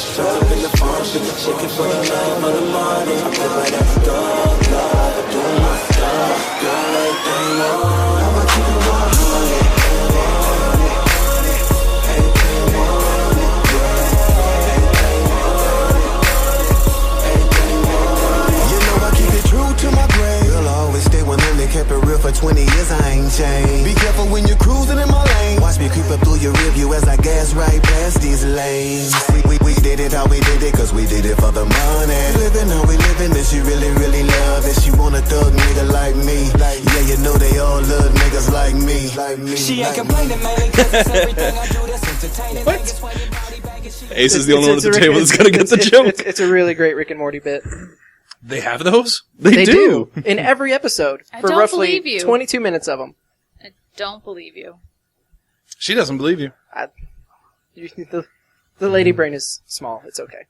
Stuck up in the phone, shit the chicken for the love of the money. I feel like that's dog, love, I do my stuff. Girl, everything on, I'ma keep it 100. Kept it real for 20 years, I ain't changed. Be careful when you're cruising in my lane. Watch me creep up through your rearview as I gas right past these lanes. We did it how we did it, cause we did it for the money. Living how we living, that she really, really love it. She want a thug nigga like me. Yeah, you know they all love niggas like me. She ain't complaining, man, cause it's everything I do that's entertaining. What? Ace is the only one at the table that's gonna get the joke. It's a really great Rick and Morty bit. They have those? They do. In every episode. For don't roughly believe you. 22 minutes of them. I don't believe you. She doesn't believe you. The lady brain is small. It's okay.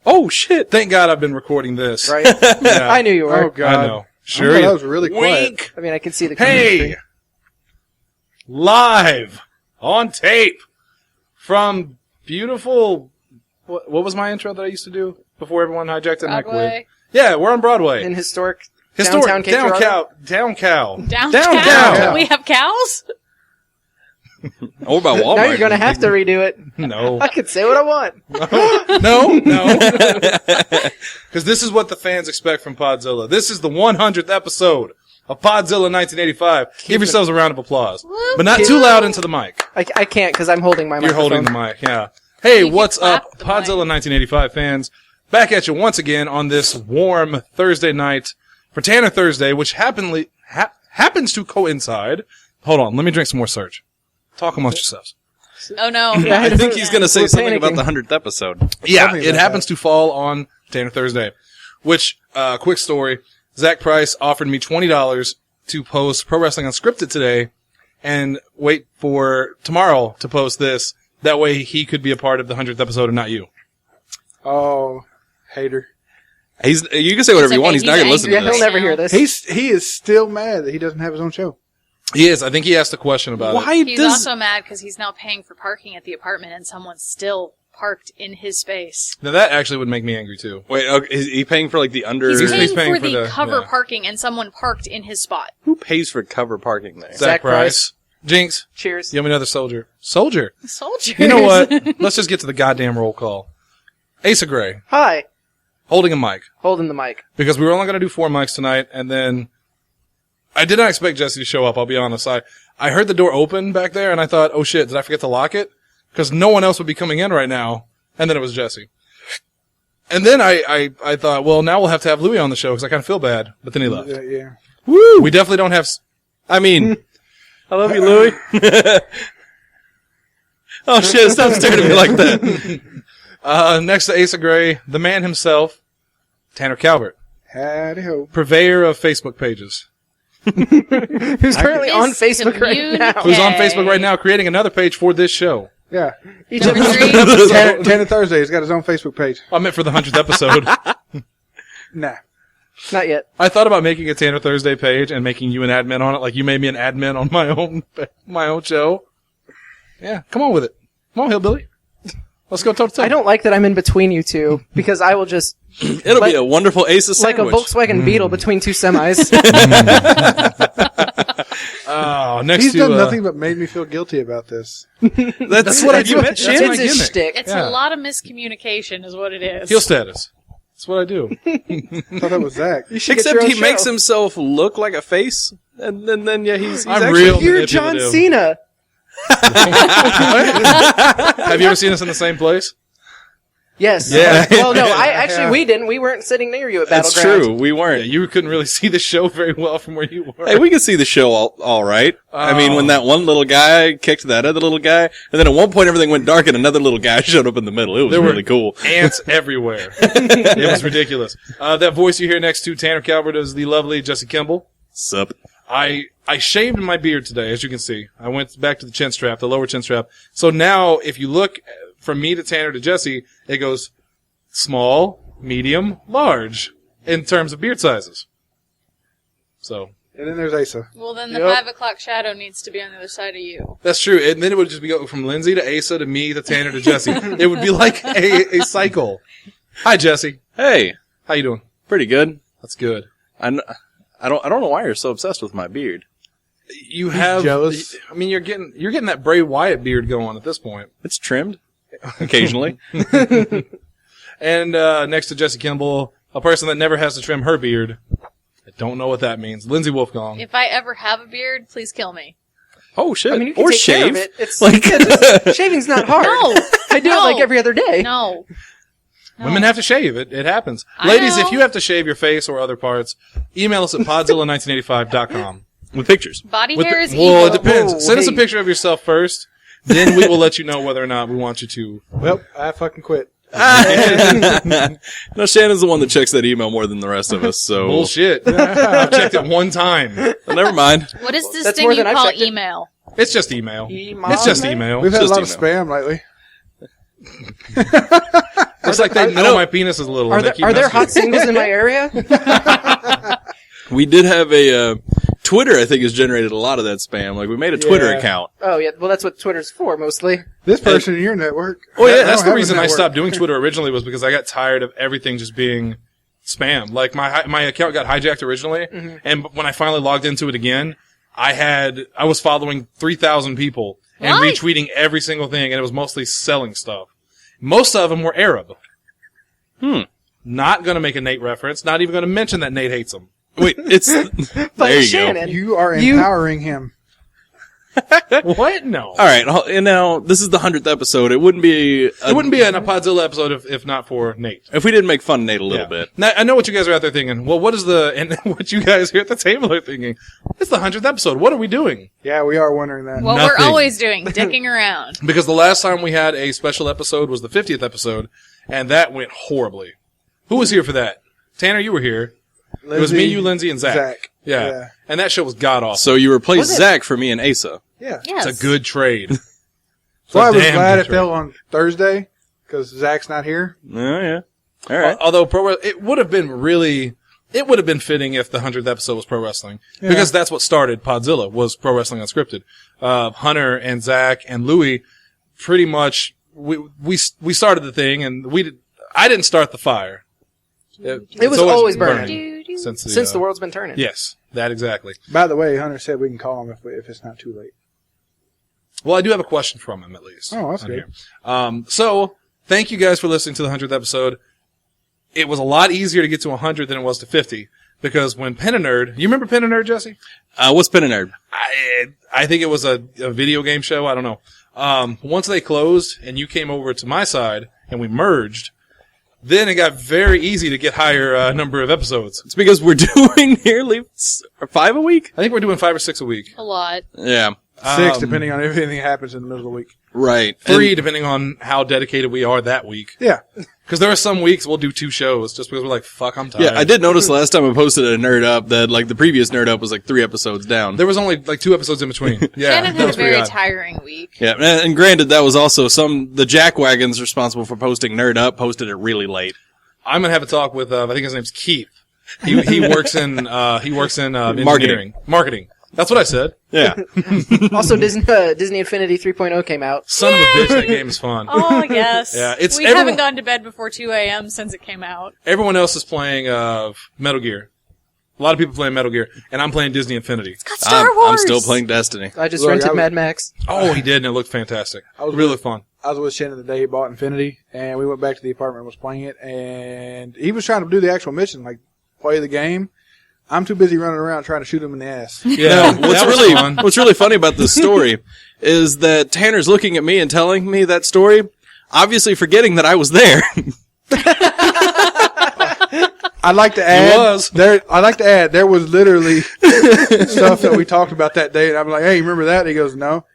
Oh, shit. Thank God I've been recording this. Right? Yeah. I knew you were. Oh, God. I know. Sure. That was really quiet. Wink. I mean, I can see the Hey! screen. Live on tape from beautiful... What was my intro that I used to do before everyone hijacked it? Broadway. Yeah, we're on Broadway. In historic downtown Cape Girardeau? Down cow. Downtown. We have cows? Or about Walmart. Now you're going to have to redo it. No. I can say what I want. No. Because this is what the fans expect from Podzilla. This is the 100th episode of Podzilla 1985. Give yourselves a round of applause. But not too loud into the mic. I can't because I'm holding my You're microphone. holding the mic, yeah. Hey, You can what's up, clap the Podzilla 1985 fans? Back at you once again on this warm Thursday night for Tanner Thursday, which happens to coincide. Hold on, let me drink some more Surge. Talk amongst yourselves. Oh, no. I think he's going to say We're something about panicking. the 100th episode. Yeah, it happens to fall on Tanner Thursday. Which, quick story, Zach Price offered me $20 to post Pro Wrestling Unscripted today and wait for tomorrow to post this. That way he could be a part of the 100th episode and not you. Oh, hater. You can say whatever It's you want. okay, He's not he's going to listen to Yeah, angry. he'll this. never hear this. He is still mad that he doesn't have his own show. He is. I think he asked a question about it. Why He's does... also mad because he's now paying for parking at the apartment and someone's still parked in his space. Now that actually would make me angry too. Wait, okay, is he paying for like the under... He's He's paying paying for for the the- cover yeah. parking and someone parked in his spot. Who pays for cover parking there? Zach Price. Jinx, Cheers. give me another soldier. Soldier. Soldiers. You know what? Let's just get to the goddamn roll call. Asa Gray, Hi. holding a mic. Holding the mic. Because we were only going to do 4 mics tonight, and then I did not expect Jesse to show up, I'll be honest. I heard the door open back there, and I thought, oh shit, did I forget to lock it? Because no one else would be coming in right now. And then it was Jesse. And then I thought, well, now we'll have to have Louis on the show, because I kind of feel bad. But then he left. Yeah. Woo! We definitely don't have... I mean... I love you, Louis. Oh shit, stop staring at me like that. Next to Asa Gray, the man himself, Tanner Calvert, Howdy ho. purveyor of Facebook pages. Who's currently on Facebook right now. Who's on Facebook right now creating another page for this show. Yeah. Each Don't episode- agree. Tanner Thursday. He's got his own Facebook page. I meant for the 100th episode. Nah. Not yet. I thought about making a Tanner Thursday page and making you an admin on it, like you made me an admin on my own show. Yeah, come on with it. Come on, Hillbilly. Let's go toe to toe. I don't like that I'm in between you two because I will just It'll be a wonderful ace of like a sandwich. Volkswagen Beetle between two semis. Oh, next He's to done nothing but made me feel guilty about this. That's what I do. It's That's my his gimmick. shtick. It's Yeah. a lot of miscommunication is what it is. Heel status. That's what I do. I thought that was Zach. You should get Except your own he makes show. himself look like a face, and then yeah, he's I'm actually... real You're John manipulative. Cena. Have you ever seen us in the same place? Yes. Yeah. Well, no, we didn't. We weren't sitting near you at That's Battleground. true. We Yeah, weren't. you couldn't really see the show very well from where you were. Hey, we could see the show all right. I mean, when that one little guy kicked that other little guy, and then at one point everything went dark and another little guy showed up in the middle. It was There were really cool. Ants everywhere. It was ridiculous. That voice you hear next to Tanner Calvert is the lovely Jesse Kimball. Sup? I shaved my beard today, as you can see. I went back to the chin strap, the lower chin strap. So now, if you look from me to Tanner to Jesse, it goes small, medium, large in terms of beard sizes. So And then there's Asa. Well, then the Yep. 5 o'clock shadow needs to be on the other side of you. That's true. And then it would just be go from Lindsay to Asa to me to Tanner to Jesse. It would be like a cycle. Hi, Jesse. Hey, How you doing? pretty good. That's good. I don't know why you're so obsessed with my beard. You have jealous. I mean, you're getting that Bray Wyatt beard going at this point. It's trimmed occasionally. And next to Jesse Kimball, a person that never has to trim her beard. I don't know what that means. Lindsay Wolfgong. If I ever have a beard, please kill me. Oh shit! I mean, you can or take care shave. of it. It's Like- shaving's not hard. No! I do it like every other day. No. Women have to shave. It happens. I Ladies, know. if you have to shave your face or other parts, email us at podzilla1985.com. With pictures. Body With hair the- is well, it evil. depends. Whoa, Send us a hey. picture of yourself first. Then we will let you know whether or not we want you to. Well, I fucking quit. No, Shannon's the one that checks that email more than the rest of us. So Bullshit. I've checked it one time. Well, never mind. What is this That's thing more you than I've call checked it. email? It's just email. Email? It's just email. We've had a Just lot of spam lately. It's like they know my penis is little. Are and they there, keep are there messaging hot me. singles in my area? We did have a Twitter. I think has generated a lot of that spam. Like we made a Twitter Yeah. account. Oh, yeah. Well, that's what Twitter's for, mostly. This person in your network. Oh yeah, I that's don't the have a reason I network. stopped doing Twitter originally was because I got tired of everything just being spam. Like my account got hijacked originally, and when I finally logged into it again, I was following 3,000 people and What? retweeting every single thing, and it was mostly selling stuff. Most of them were Arab. Not gonna make a Nate reference. Not even gonna mention that Nate hates him. Wait, it's there you Shannon. You are You- empowering him. What? No. go. All right, and now this is the 100th episode. It wouldn't be. It wouldn't be an Podzilla episode if not for Nate. if we didn't make fun of Nate a little bit. Now, I know what you guys are out there thinking. Well, and what you guys here at the table are thinking. It's the 100th episode. What are we doing? Yeah, we are wondering that. What Nothing. we're always doing, dicking around. Because the last time we had a special episode was the 50th episode, and that went horribly. Who was here for that? Tanner, you were here. It was me, you, Lindsay, and Zach. Yeah. Yeah. And that show was god-awful. So you replaced Was it? Zach for me and Asa. Yeah. Yes. It's a good trade. So I was Damn glad good it fell on Thursday because Zach's not here. Oh yeah. All right. Although it would have been fitting if the 100th episode was pro wrestling. Yeah. Because that's what started Podzilla, was pro wrestling unscripted. Hunter and Zach and Louie, pretty much, we started the thing, and I didn't start the fire. It was always burning. Since Since the world's been turning. Yes, that exactly. By the way, Hunter said we can call him if it's not too late. Well, I do have a question from him, at least. Oh, that's on good. here. So, thank you guys for listening to the 100th episode. It was a lot easier to get to 100 than it was to 50, because when Pen and Nerd, you remember Pen and Nerd, Jesse? What's Pen and Nerd? I think it was a video game show, I don't know. Once they closed and you came over to my side and we merged, then it got very easy to get higher number of episodes. It's because we're doing nearly 5 a week. I think we're doing 5 or 6 a week. A lot. Yeah. 6, depending on everything that happens in the middle of the week. Right. 3, depending on how dedicated we are that week. Yeah. Because there are some weeks we'll do 2 shows just because we're like, fuck, I'm tired. Yeah, I did notice last time I posted a Nerd Up that like the previous Nerd Up was like 3 episodes down. There was only like 2 episodes in between. Yeah, Shannon that had a was pretty very odd. tiring week. Yeah, and granted, that was also the Jackwagons responsible for posting Nerd Up posted it really late. I'm gonna have a talk with I think his name's Keith. He works in engineering. Marketing. That's what I said. Yeah. Also, Disney Infinity 3.0 came out. Son of a bitch, that game is fun. Oh, yes. Yeah, it's we everyone- haven't gone to bed before 2 a.m. since it came out. Everyone else is playing Metal Gear. A lot of people playing Metal Gear, and I'm playing Disney Infinity. Got Star I'm Wars! still playing Destiny. I just Look, rented I was- Mad Max. Oh, he did, and it looked fantastic. I was Really fun. I was with Shannon the day he bought Infinity, and we went back to the apartment and was playing it, and he was trying to do the actual mission, like play the game. I'm too busy running around trying to shoot him in the ass. Yeah, What's really funny about this story is that Tanner's looking at me and telling me that story, obviously forgetting that I was there. I'd like to add, was. there was literally stuff that we talked about that day, and I'm like, hey, remember that? And he goes, no.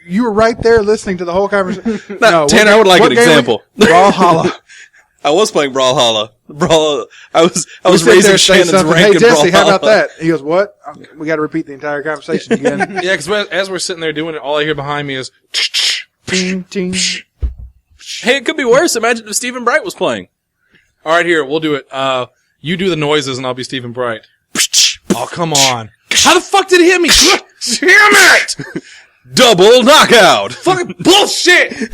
You were right there listening to the whole conversation. No, Tanner, I would like what an game example. Brawlhalla. I was playing Brawlhalla. I was We sit raising there and say Shannon's something, rank hey, in Jesse, how about Brawlhalla. that? He goes, what? We got to repeat the entire conversation again. Yeah, because as we're sitting there doing it, all I hear behind me is, Ting, ting. Hey, it could be worse. Imagine if Stephen Bright was playing. all right, here, we'll do it. You do the noises, and I'll be Stephen Bright. Oh, come on. How the fuck did it hit me? Damn it! Double knockout. Fucking bullshit!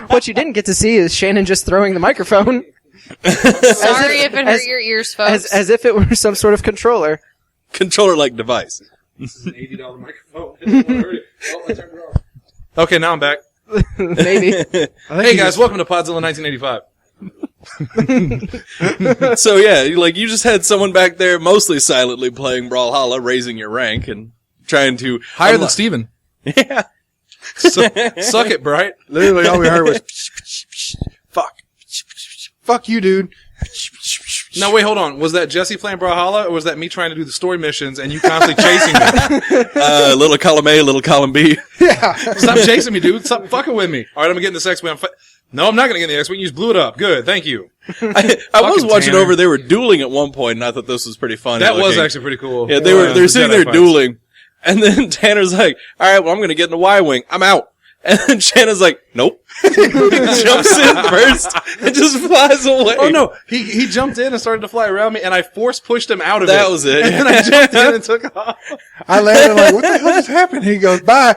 What you didn't get to see is Shannon just throwing the microphone. Sorry if it hurt your ears, folks. As if it were some sort of controller. Controller-like device. $80 microphone. Didn't want to hurt it. Oh, I turned it off. Okay, now I'm back. Maybe. Hey guys, welcome to Podzilla 1985. So yeah, you just had someone back there mostly silently playing Brawlhalla, raising your rank and trying to Higher than Steven. Yeah. Suck it, Bright. Literally, all we heard was fuck. Fuck you, dude. Now wait, hold on. Was that Jesse playing Brawlhalla, or was that me trying to do the story missions and you constantly chasing me? Little column A, little column B. Stop chasing me, dude. Stop fucking with me. All right, I'm gonna get in this X-Wing. No, I'm not gonna get in the X-Wing. You just blew it up. Good, thank you. I was watching Tanner. over. They were dueling at one point, and I thought this was pretty funny. That was looking. actually pretty cool. Yeah, they were sitting Jedi there fights. dueling, and then Tanner's like, "All right, well, I'm going to get in the Y-wing. I'm out." And then Shannon's like, "Nope." He jumps in first and just flies away. Oh no, he jumped in and started to fly around me, and I force pushed him out of it. That was it. And then I jumped in and took off. I landed like, what the hell just happened? He goes, bye.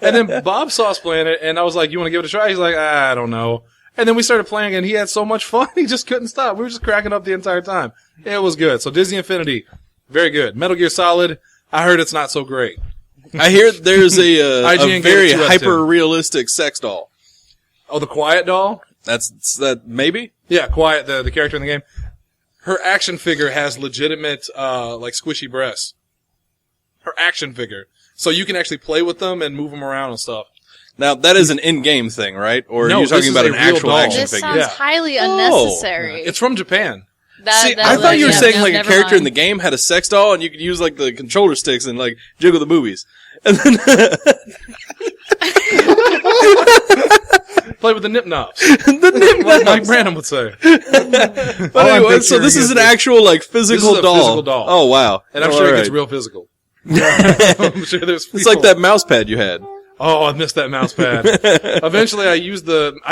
And then Bob saw us playing it, and I was like, "You want to give it a try?" He's like, "I don't know." And then we started playing, and he had so much fun, he just couldn't stop. We were just cracking up the entire time. It was good. So Disney Infinity, very good. Metal Gear Solid, I heard it's not so great. I hear there's a IGN gave very it 2 out of 10. hyper-realistic sex doll. Oh, the Quiet doll? That's that maybe? Yeah, Quiet, the character in the game. Her action figure has legitimate, like squishy breasts. Her action figure. So you can actually play with them and move them around and stuff. Now, that is an in-game thing, right? Or No, are you talking this about is an a real actual doll. action This figure? sounds Yeah. highly unnecessary. It's from Japan. See, I thought you were saying like a character in the game had a sex doll and you could use like the controller sticks and like jiggle the boobies. And then Play with the nip knobs. the nip Like knobs. Mike Branham would say. But All I'm anyway, so this picturing is an is actual like physical This is a doll. physical doll. Oh wow. And I'm All sure it right. gets real physical. I'm sure there's It's like people- that mouse pad you had. Oh, I missed that mouse pad. Eventually, I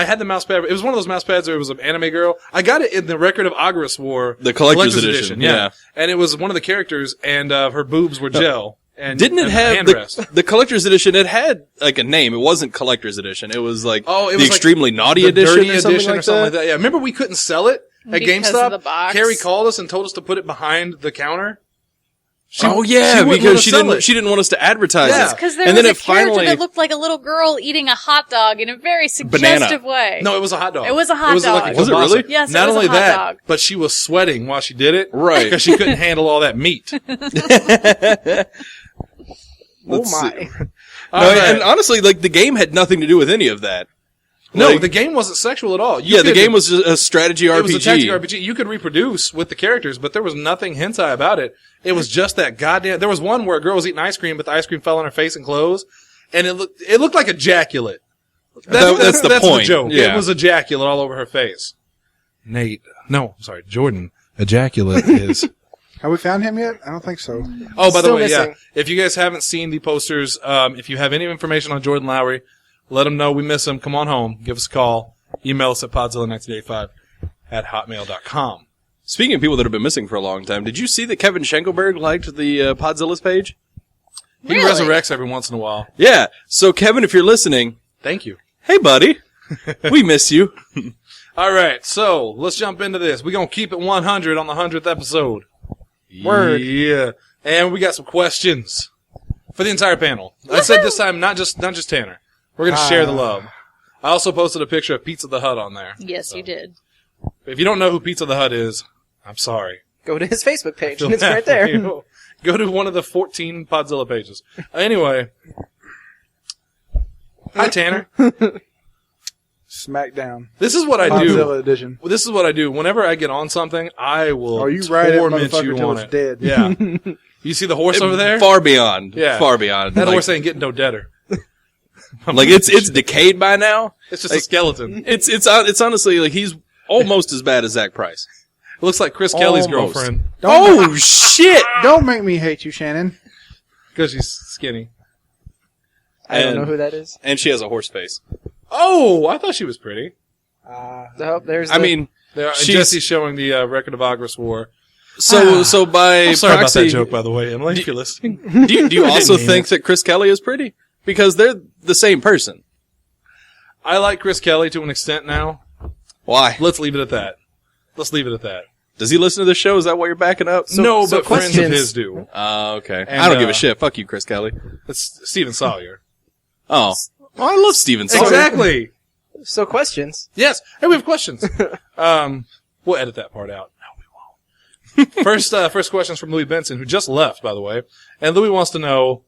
had the mouse pad. It was one of those mouse pads where it was an anime girl. I got it in the Record of Agras War. The collector's edition, yeah. And it was one of the characters, and her boobs were gel. And Didn't it and have handrest. the collector's edition? It had like a name. It wasn't collector's edition. It was like It was the like extremely naughty the edition dirty or something, edition like, or something that. like that. Yeah, remember we couldn't sell it at Because GameStop? of the box? Carrie called us and told us to put it behind the counter. Oh yeah, wouldn't let because us she sell didn't. it. She didn't want us to advertise Yeah. it. Because there and was then a it character finally that looked like a little girl eating a hot dog in a very suggestive way. No, it was a hot dog. It was a hot dog. Like a Was it kielbasa. really? Yes, it Not was a only hot that, dog. but she was sweating while she did it. Right. Because she couldn't handle all that meat. Let's oh my. see. All No, right. and honestly, like the game had nothing to do with any of that. No, Like- the game wasn't sexual at all. You Yeah, the could- game was just a strategy RPG. It was a tactical RPG. You could reproduce with the characters, but there was nothing hentai about it. It was just that goddamn. There was one where a girl was eating ice cream, but the ice cream fell on her face and clothes, and it looked like ejaculate. That's the point. joke. Yeah. It was ejaculate all over her face. Jordan. Ejaculate is. Have we found him yet? I don't think so. Oh, by the Still way, yeah. missing. If you guys haven't seen the posters, if you have any information on Jordan Lowry, let him know we miss him. Come on home. Give us a call. Email us at podzilla1985@hotmail.com. Speaking of people that have been missing for a long time, did you see that Kevin Schenkelberg liked the Podzilla's page? He Really? resurrects every once in a while. Yeah. So Kevin, if you're listening, Thank you. hey buddy, we miss you. All right, so let's jump into this. We're going to keep it 100 on the 100th episode. Word. Yeah. And we got some questions for the entire panel. I said this time, not just Tanner. We're going to share the love. I also posted a picture of Pizza the Hut on there. Yes, you did. If you don't know who Pizza the Hut is, I'm sorry. Go to his Facebook page. Feel It's bad right for there. you. Go to one of the 14 Podzilla pages. Anyway. Hi, Tanner. Smackdown. This is what I do. Godzilla edition. Well, this is what I do. Whenever I get on something, I will Oh, you ride it, torment motherfucker, you till on it's it. dead. Yeah. You see the horse over there? Far beyond. Yeah. Far beyond. That like, horse ain't getting no deader. like it's decayed by now. It's just a skeleton. It It's honestly like he's almost as bad as Zach Price. looks like Chris Kelly's Almost. girlfriend Oh shit! Don't make me hate you, Shannon. because she's skinny. I don't And- know who that is. And she has a horse face. Oh, I thought she was pretty. Oh, there's I the- mean, There, She's- Jesse's showing the Record of Agras War. So by I'm sorry proxy, about that joke, by the way, Emily, if you're listening. do you also mean think that Chris Kelly is pretty? Because they're the same person. I like Chris Kelly to an extent now. Why? Let's leave it at that. Let's leave it at that. Does he listen to the show? Is that what you're backing up? No, so but friends of questions. his do. Okay. And, I don't give a shit. Fuck you, Chris Kelly. It's Steven Sawyer. Oh. Well, I love Steven Sawyer. Exactly. So questions. Yes. Hey, we have questions. We'll edit that part out. No, we won't. First question's from Louis Benson, who just left, by the way. And Louis wants to know,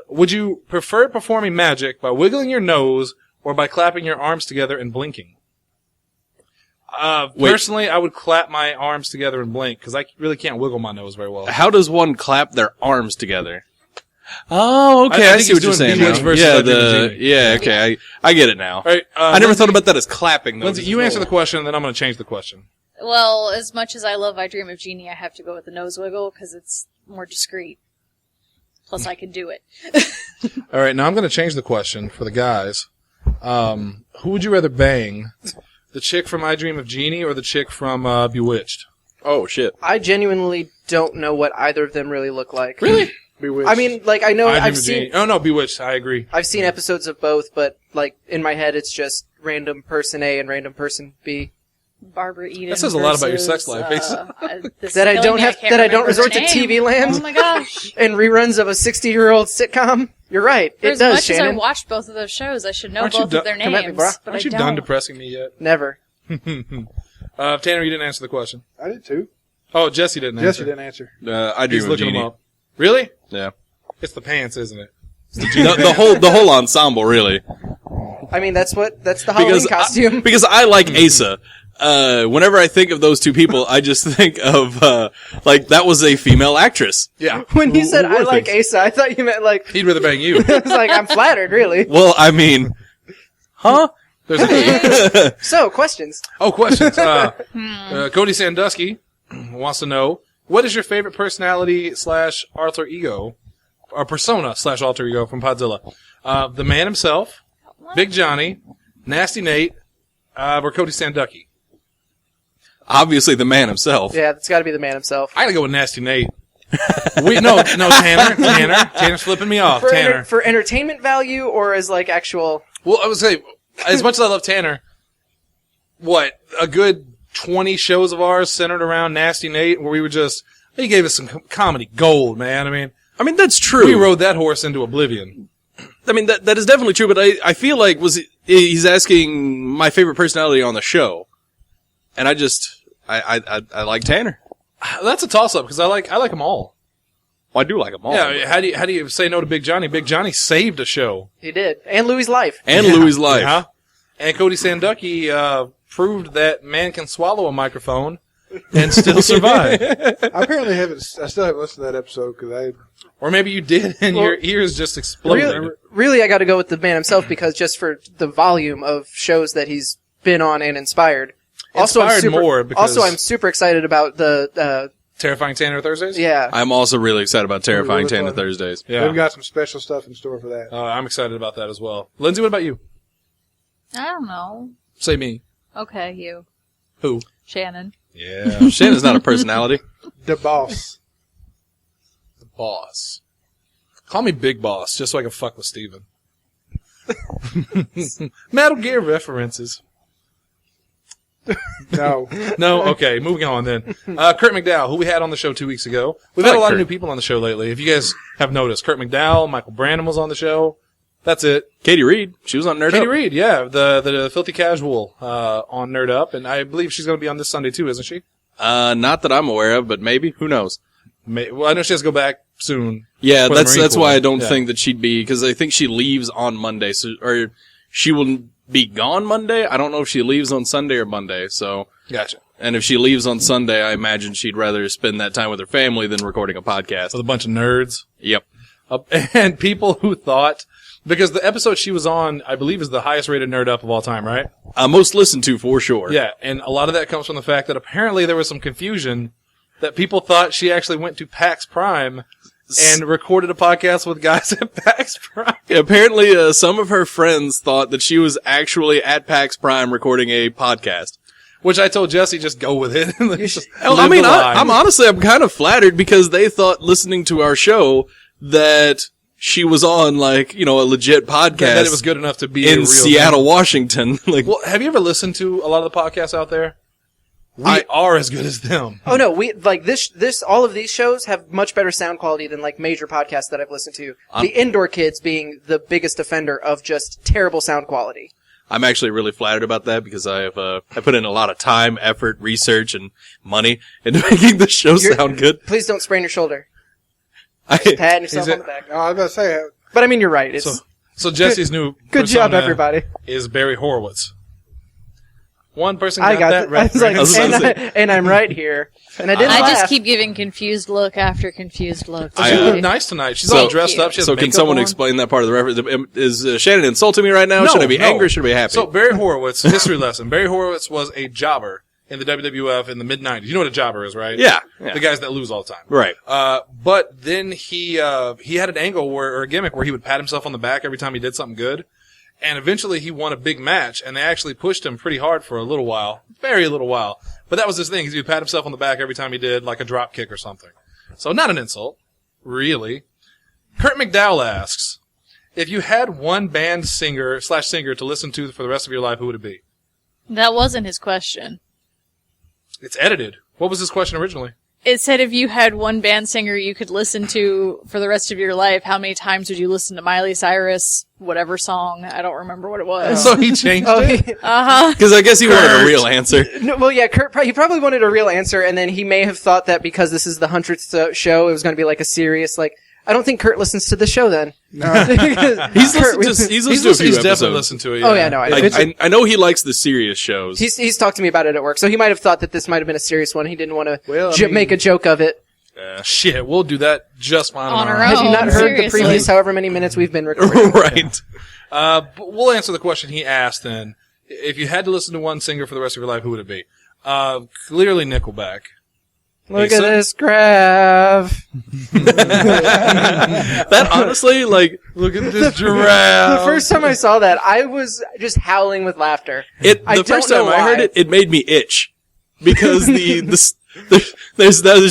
would you prefer performing magic by wiggling your nose or by clapping your arms together and blinking? Personally, I would clap my arms together and blink, because I really can't wiggle my nose very well. How does one clap their arms together? Oh, okay. I think see what he's you're doing saying Bewitched now. versus Yeah, I Dream of Jeannie. yeah, okay. I get it now. All right, I never Lindsay- thought about that as clapping, though. Lindsay, you answer the question, and then I'm going to change the question. Well, as much as I love I Dream of Jeannie, I have to go with the nose wiggle because it's more discreet. Plus, I can do it. All right, now I'm going to change the question for the guys. Who would you rather bang? The chick from I Dream of Jeannie or the chick from Bewitched? Oh, shit. I genuinely don't know what either of them really look like. Really? Bewitched. I mean, like I know I Dream I've of seen Jeannie. Oh, no, Bewitched. I agree. I've seen episodes of both, but like in my head, it's just random person A and random person B. Barbara Eden. That says a lot about your versus, sex life, That I don't have, that I don't resort to TV land Oh my gosh! and reruns of a 60-year-old sitcom. You're right, For it as does, much as I Shannon. watched both of those shows, I should know Aren't you both of their Come at me, names. brah. But Aren't I you don't. done depressing me yet? Never. Tanner, you didn't answer the question. I did too. Oh, Jesse didn't answer. Jesse didn't answer. I Dream He's of looking Jeannie. them up. Really? Yeah. It's the pants, isn't it? The whole ensemble, really. I mean, that's the Halloween costume. Because I like Asa. Whenever I think of those two people, I just think of, like, that was a female actress. Yeah. When you said Who I were like things? Asa, I thought you meant like, He'd rather bang you. I was like, I'm flattered, really. Well, I mean, huh? There's a So, questions. Oh, questions. Cody Sandusky wants to know, what is your favorite personality / alter ego, or persona / alter ego from Podzilla? The man himself, Big Johnny, Nasty Nate, or Cody Sandusky? Obviously the man himself. Yeah, it's got to be the man himself. I gotta go with Nasty Nate. No, Tanner's flipping me off. Tanner. For entertainment value or as like actual... Well, I would say, as much as I love Tanner, what, a good 20 shows of ours centered around Nasty Nate, where we were just, he gave us some comedy gold, man. I mean, that's true. we rode that horse into oblivion. I mean, that is definitely true, but I feel like he's asking my favorite personality on the show. And I like Tanner. That's a toss-up, because I like them all. Well, I do like them all. Yeah, how do you say no to Big Johnny? Big Johnny saved a show. He did. And Louis' life. And Louis' life. Yeah. And Cody Sandusky proved that man can swallow a microphone and still survive. I apparently haven't. I still haven't listened to that episode because Or maybe you did, and your ears just exploded. Really, I got to go with the man himself because just for the volume of shows that he's been on and inspired. I'm super excited about the Terrifying Tanner Thursdays? yeah. I'm also really excited about Terrifying Really Tanner fun. Thursdays. Yeah. we've got some special stuff in store for that. I'm excited about that as well. Lindsay, what about you? I don't know. Say me. Okay, you. Who? Shannon. Yeah. Shannon's not a personality. The boss. The boss. Call me Big Boss, just so I can fuck with Steven. Metal Gear references. No. No? Okay, moving on then. Kurt McDowell, who we had on the show 2 weeks ago. We've had a lot of new people on the show lately. If you guys have noticed, Kurt McDowell, Michael Brandon was on the show. That's it. Katie Reed, she was on Nerd Katie Up. Reed, yeah, the Filthy Casual on Nerd Up, and I believe she's going to be on this Sunday too, isn't she? Not that I'm aware of, but maybe. Who knows? Well, I know she has to go back soon. Yeah, for the Marine that's Corps. why I don't Yeah. think that she'd be, because I think she leaves on Monday, or she will be gone Monday. I don't know if she leaves on Sunday or Monday, so. Gotcha. And if she leaves on Sunday, I imagine she'd rather spend that time with her family than recording a podcast. With a bunch of nerds. Yep. And people who thought, because the episode she was on, I believe, is the highest rated Nerd Up of all time, right? Most listened to, for sure. Yeah, and a lot of that comes from the fact that apparently there was some confusion that people thought she actually went to PAX Prime and recorded a podcast with guys at PAX Prime. Apparently, some of her friends thought that she was actually at PAX Prime recording a podcast. Which I told Jesse, just go with it. I'm kind of flattered because they thought listening to our show that she was on like, a legit podcast. That it was good enough to be in Seattle, Washington. Like, well, have you ever listened to a lot of the podcasts out there? We are as good as them. Oh no, all of these shows have much better sound quality than like major podcasts that I've listened to. The Indoor Kids being the biggest offender of just terrible sound quality. I'm actually really flattered about that because I put in a lot of time, effort, research, and money into making the show sound good. Please don't sprain your shoulder. Just patting yourself on the back. I was about to say. But I mean, you're right. It's so Jesse's new good job, everybody. Is Barry Horowitz. One person got that right. And I'm right here. And I didn't laugh. just keep giving confused look after confused look. She looked nice tonight. She's all dressed up. She has can someone explain that part of the reference? Is Shannon insulting me right now? Should I be angry or should I be happy? So Barry Horowitz, history lesson. Barry Horowitz was a jobber in the WWF in the mid-90s. You know what a jobber is, right? Yeah. The guys that lose all the time. Right. But then he had an angle or a gimmick where he would pat himself on the back every time he did something good. And eventually he won a big match, and they actually pushed him pretty hard for a little while. Very little while. But that was his thing. He would pat himself on the back every time he did like a drop kick or something. So not an insult. Really. Kurt McDowell asks, if you had one band singer to listen to for the rest of your life, who would it be? That wasn't his question. It's edited. What was his question originally? It said if you had one band singer you could listen to for the rest of your life, how many times would you listen to Miley Cyrus, whatever song? I don't remember what it was. So he changed it? Because I guess he wanted a real answer. No, well, yeah, he probably wanted a real answer, and then he may have thought that because this is the 100th show, it was going to be like a serious, like, I don't think Kurt listens to the show then. No. He's definitely listened to it. Yeah. Oh yeah, no, I know he likes the serious shows. He's talked to me about it at work, so he might have thought that this might have been a serious one. He didn't want to make a joke of it. Shit, we'll do that just fine on our own. Have you not heard the previous however many minutes we've been recording? Right. But we'll answer the question he asked then. If you had to listen to one singer for the rest of your life, who would it be? Clearly Nickelback. Look at this graph. That honestly, like, look at this giraffe. The first time I saw that, I was just howling with laughter. The first time I heard it, it made me itch because there's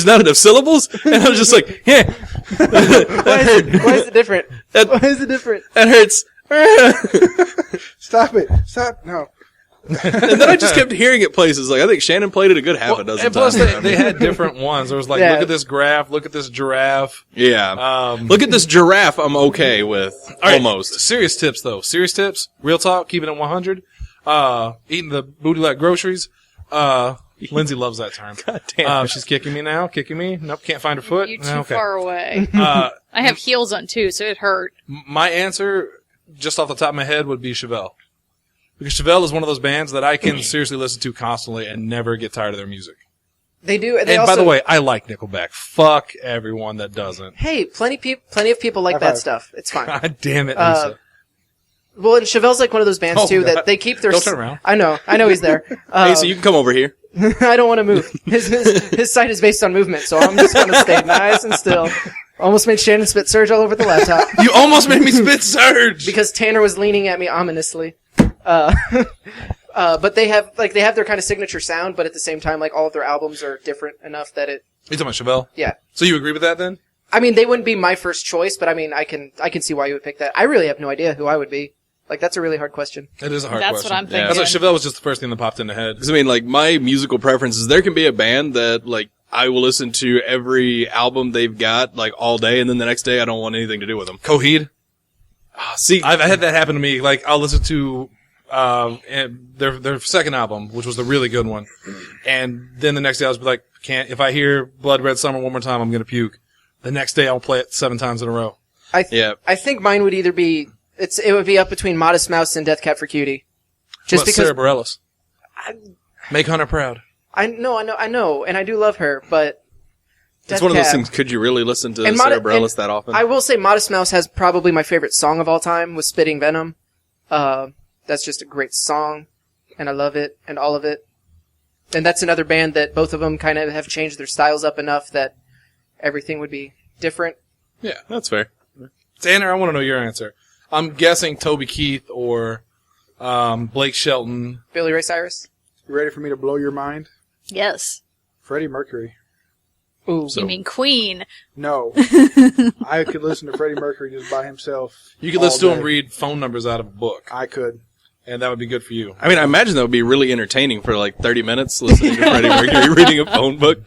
not enough syllables, and I was just like, yeah. Why is it different? Why is it different? That hurts. Stop it. Stop. No. And then I just kept hearing it places. Like, I think Shannon played it a good half a dozen times. And plus, they had different ones. There was like, look at this graph, look at this giraffe. Yeah. Look at this giraffe I'm okay with. Almost. Right. Serious tips, though. Serious tips. Real talk. Keeping it 100. Eating the booty like groceries. Lindsay loves that term. God damn. She's kicking me now. Kicking me. Nope, can't find her foot. You're too far away. I have heels on, too, so it hurt. My answer, just off the top of my head, would be Chevelle. Because Chevelle is one of those bands that I can seriously listen to constantly and never get tired of their music. They do. And by the way, I like Nickelback. Fuck everyone that doesn't. Hey, plenty of people like that stuff. It's fine. God damn it, Lisa. Well, and Chevelle's like one of those bands too that they keep their. Don't turn around. I know he's there. Hey, so you can come over here. I don't want to move. His site is based on movement, so I'm just going to stay nice and still. Almost made Shannon spit surge all over the laptop. You almost made me spit surge! Because Tanner was leaning at me ominously. But they have their kind of signature sound, but at the same time, like, all of their albums are different enough that it... You talking about Chevelle? Yeah. So you agree with that then? I mean, they wouldn't be my first choice, but I mean, I can see why you would pick that. I really have no idea who I would be. Like, that's a really hard question. It is a hard question. That's what I'm thinking. That's why Chevelle was just the first thing that popped in the head. Because, I mean, like, my musical preferences, there can be a band that, like, I will listen to every album they've got, like, all day, and then the next day I don't want anything to do with them. Coheed? See, I've had that happen to me. Like, I'll listen to their second album, which was the really good one, and then the next day I'll just be like, if I hear Blood Red Summer one more time, I'm gonna puke. The next day I'll play it 7 times in a row. I think mine would either be it would be up between Modest Mouse and Death Cab for Cutie. Just because Sarah Bareilles. Make Hunter proud. I know, and I do love her, but it's one of those things. Could you really listen to Sarah Bareilles that often? I will say Modest Mouse has probably my favorite song of all time with Spitting Venom. That's just a great song, and I love it, and all of it. And that's another band that both of them kind of have changed their styles up enough that everything would be different. Yeah, that's fair. Tanner, I want to know your answer. I'm guessing Toby Keith or Blake Shelton. Billy Ray Cyrus? You ready for me to blow your mind? Yes. Freddie Mercury. Ooh. You mean Queen? No. I could listen to Freddie Mercury just by himself. You could all listen to day. him read phone numbers out of a book, I could. and that would be good for you. I mean, I imagine that would be really entertaining for like 30 minutes listening to Freddie Mercury reading a phone book.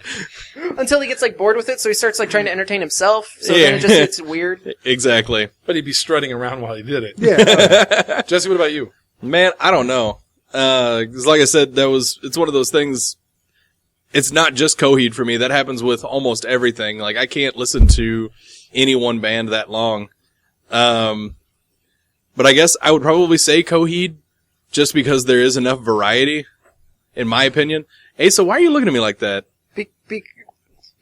Until he gets like bored with it, so he starts like trying to entertain himself. So Yeah. then it just gets weird. Exactly. But he'd be strutting around while he did it. Yeah. Jesse, what about you? Man, I don't know. 'Cause like I said, it's one of those things. It's not just Coheed for me. That happens with almost everything. Like, I can't listen to any one band that long. But I guess I would probably say Coheed just because there is enough variety, in my opinion. Asa, why are you looking at me like that?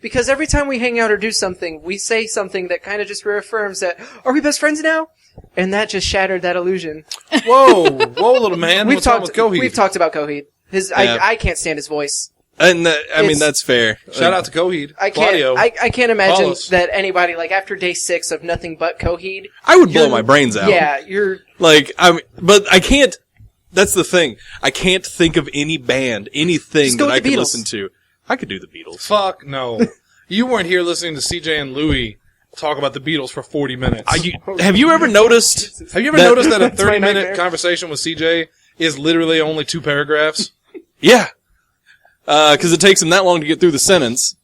Because every time we hang out or do something, we say something that kind of just reaffirms that, are we best friends now? And that just shattered that illusion. Whoa, little man. What's wrong with Coheed? We've talked about Coheed. Yeah. I can't stand his voice. And I mean, that's fair. Shout out to Coheed. Claudio. I can't Call imagine us. that anybody, like, after day 6 of nothing but Coheed. I would blow my brains out. Yeah, you're... Like, but I can't, that's the thing. I can't think of any band, anything Just go that I with the could Beatles. listen to. I could do the Beatles. Fuck no. You weren't here listening to CJ and Louie talk about the Beatles for 40 minutes. Have you ever noticed? Have you ever noticed that a That's my 30-minute nightmare. conversation with CJ is literally only 2 paragraphs? Yeah. 'Cause it takes him that long to get through the sentence.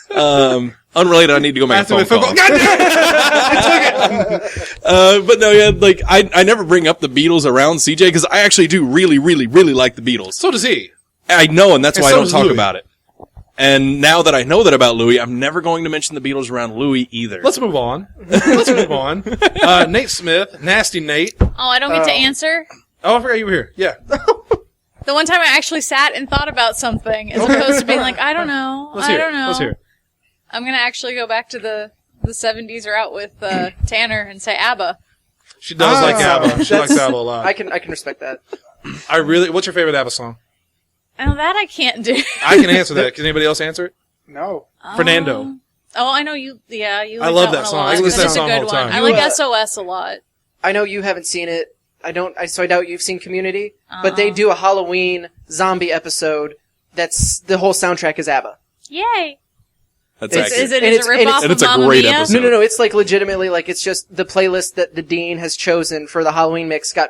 Unrelated, I need to go make a phone call. God damn it! But no, yeah, like, I never bring up the Beatles around CJ because I actually do really, really, really like the Beatles. So does he. I know, and that's And why so I don't does talk Louis. about it. And now that I know that about Louis, I'm never going to mention the Beatles around Louis either. Let's move on. Nate Smith, Nasty Nate. Oh, I don't get to answer? Oh, I forgot you were here. Yeah. The one time I actually sat and thought about something, as opposed to being like, I don't know. Let's I hear don't it. know. Let's hear it. I'm going to actually go back to the 70s or out with Tanner and say ABBA. She does like ABBA. She likes ABBA a lot. I can respect that. What's your favorite ABBA song? Oh, that I can't do. I can answer that. Can anybody else answer it? No. Fernando. Oh, I know you. Yeah, you. I Like love that that one song. A lot. I can listen to that That's song a all good the one. time. I like You, SOS a lot. I know you haven't seen it. So I doubt you've seen Community. But they do a Halloween zombie episode that's, the whole soundtrack is ABBA. Yay! That's It's- accurate. Is it And a it's- rip and off and it's of a Mamma great Mia? episode. No, it's like legitimately, like, it's just the playlist that the dean has chosen for the Halloween mix got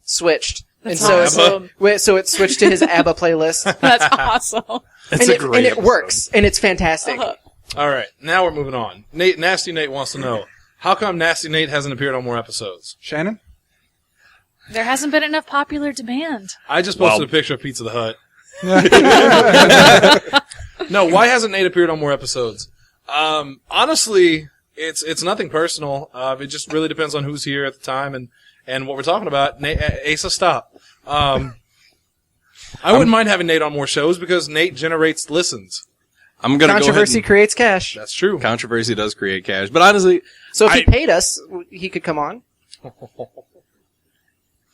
switched. That's and so awesome. so it switched to his ABBA playlist. That's awesome. It's a great and it episode. works, and it's fantastic. All right. Now we're moving on. Nasty Nate wants to know, how come Nasty Nate hasn't appeared on more episodes? Shannon? There hasn't been enough popular demand. I just posted a picture of Pizza the Hut. No, why hasn't Nate appeared on more episodes? Honestly, it's nothing personal. It just really depends on who's here at the time and what we're talking about. Asa, stop. I wouldn't mind having Nate on more shows because Nate generates listens. I'm gonna Controversy creates cash. That's true. Controversy does create cash, but honestly, So if he paid us, he could come on.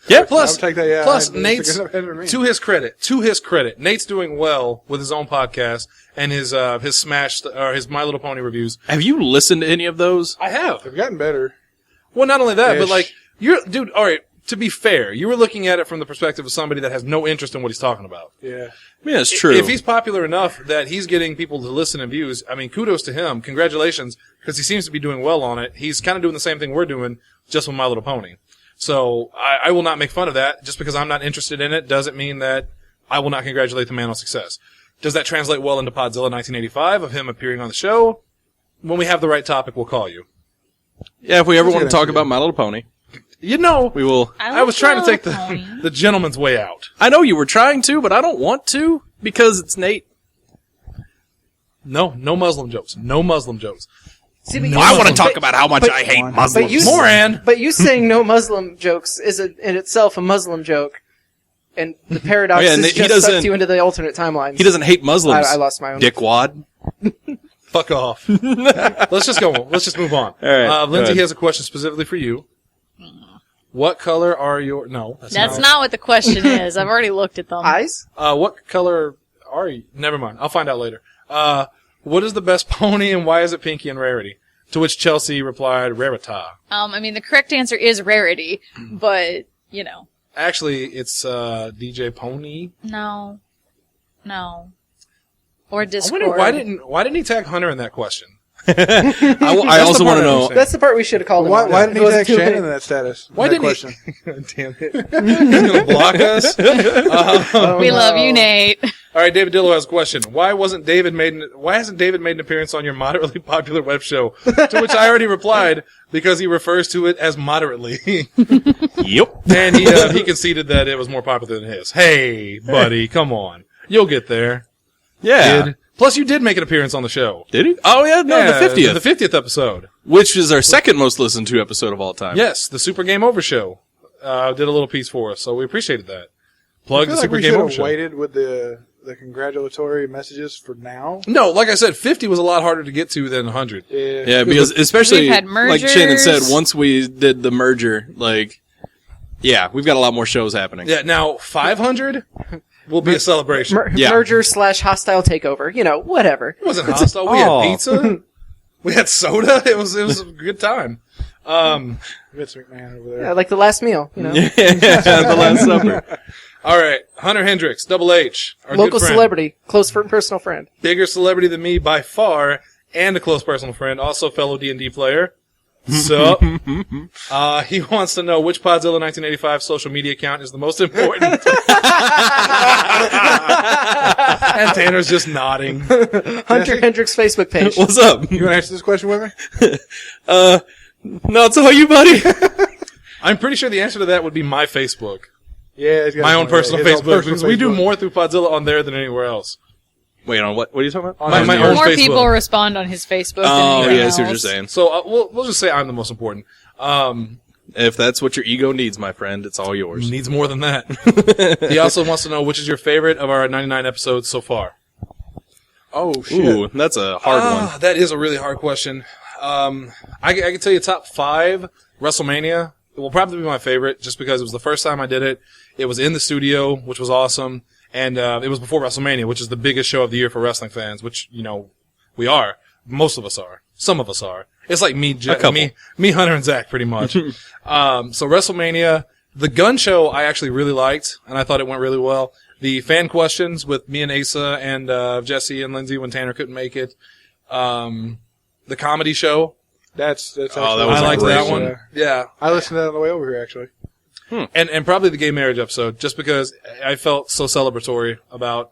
yeah. Plus, I would take that, yeah. plus I'd Nate's, take it better than me. to his credit, Nate's doing well with his own podcast and his Smash or his My Little Pony reviews. Have you listened to any of those? I have. They've gotten better. Well, not only that, but Ish. like dude. All right. To be fair, you were looking at it from the perspective of somebody that has no interest in what he's talking about. Yeah. Yeah, it's true. If he's popular enough that he's getting people to listen and views, I mean, kudos to him. Congratulations, because he seems to be doing well on it. He's kind of doing the same thing we're doing, just with My Little Pony. So I will not make fun of that. Just because I'm not interested in it doesn't mean that I will not congratulate the man on success. Does that translate well into Podzilla 1985 of him appearing on the show? When we have the right topic, we'll call you. yeah, if we ever want to good talk idea. about My Little Pony, You know, we will. I was trying to take Pony. the gentleman's way out. I know you were trying to, but I don't want to because it's Nate. No Muslim jokes. No Muslim jokes. See, but I want to talk but- about how much but- I hate but Muslims. you- Moran. But you saying no Muslim jokes is in itself a Muslim joke, and the paradox Oh, yeah, and is he just doesn't- sucked you into the alternate timeline. He doesn't hate Muslims. I lost my own. Dickwad. Fuck off. Let's just go. Let's just move on. All right, Lindsay go ahead. has a question specifically for you. What color are your... No. That's not what the question is. I've already looked at them. Eyes? What color are you? Never mind. I'll find out later. What is the best pony and why is it Pinky and Rarity? To which Chelsea replied, Rarita. I mean, the correct answer is Rarity, but, you know, Actually, it's DJ Pony. No. Or I Discord. wonder why didn't he tag Hunter in that question? I also want to know. That's the part we should have called him. Why, on. why didn't he It wasn't tag too Shannon late. in that status? Why That didn't question? he? Damn it! He's gonna block us. We love you, Nate. All right, David Dillo has a question. Why hasn't David made an appearance on your moderately popular web show? To which I already replied because he refers to it as moderately, Yep. and he conceded that it was more popular than his. Hey, buddy, come on, you'll get there. Yeah. Kid. Plus, you did make an appearance on the show. Did he? Oh yeah, no, Yeah, the 50th. the 50th episode. Which is our second most listened to episode of all time. Yes, the Super Game Over show did a little piece for us, so we appreciated that. Plug I the feel like Super we Game should Over have show. waited with the congratulatory messages for now. No, like I said, 50 was a lot harder to get to than 100. Yeah, because especially, We've had like Shannon said, mergers. once we did the merger, like, yeah, we've got a lot more shows happening. Yeah, now 500 will be a celebration. Yeah. Merger / hostile takeover. You know, whatever. It wasn't hostile. We Oh. had pizza. We had soda. It was a good time. Vince McMahon over there. Yeah, like the last meal. You know, Yeah, the Last Supper. All right, Hunter Hendricks, Double H, our local good friend. celebrity, close personal friend. Bigger celebrity than me by far, and a close personal friend, also fellow D&D player. So, he wants to know which Podzilla 1985 social media account is the most important. And Tanner's just nodding. Hunter Hendricks Facebook page. What's up? You want to answer this question with me? No, it's all you, buddy. I'm pretty sure the answer to that would be my Facebook. Yeah, he's got My his own personal his own Facebook. personal Because we do Facebook. more through Podzilla on there than anywhere else. Wait, on what? What are you talking about? My own More Facebook. people respond on his Facebook Oh, than anything yeah, I see what you're else. saying. So we'll just say I'm the most important. If that's what your ego needs, my friend, it's all yours. Needs more than that. He also wants to know which is your favorite of our 99 episodes so far. Oh, shit. Ooh, that's a hard one. That is a really hard question. I can tell you top 5. WrestleMania will probably be my favorite just because it was the first time I did it. It was in the studio, which was awesome. And it was before WrestleMania, which is the biggest show of the year for wrestling fans, which, you know, we are. Most of us are. Some of us are. It's like me, Hunter, and Zach, pretty much. So WrestleMania, the gun show I actually really liked, and I thought it went really well. The fan questions with me and Asa and Jesse and Lindsey when Tanner couldn't make it. The comedy show, That's that actually, was I a liked great that one. one. Yeah. I listened to that on the way over here, actually. And probably the gay marriage episode, just because I felt so celebratory about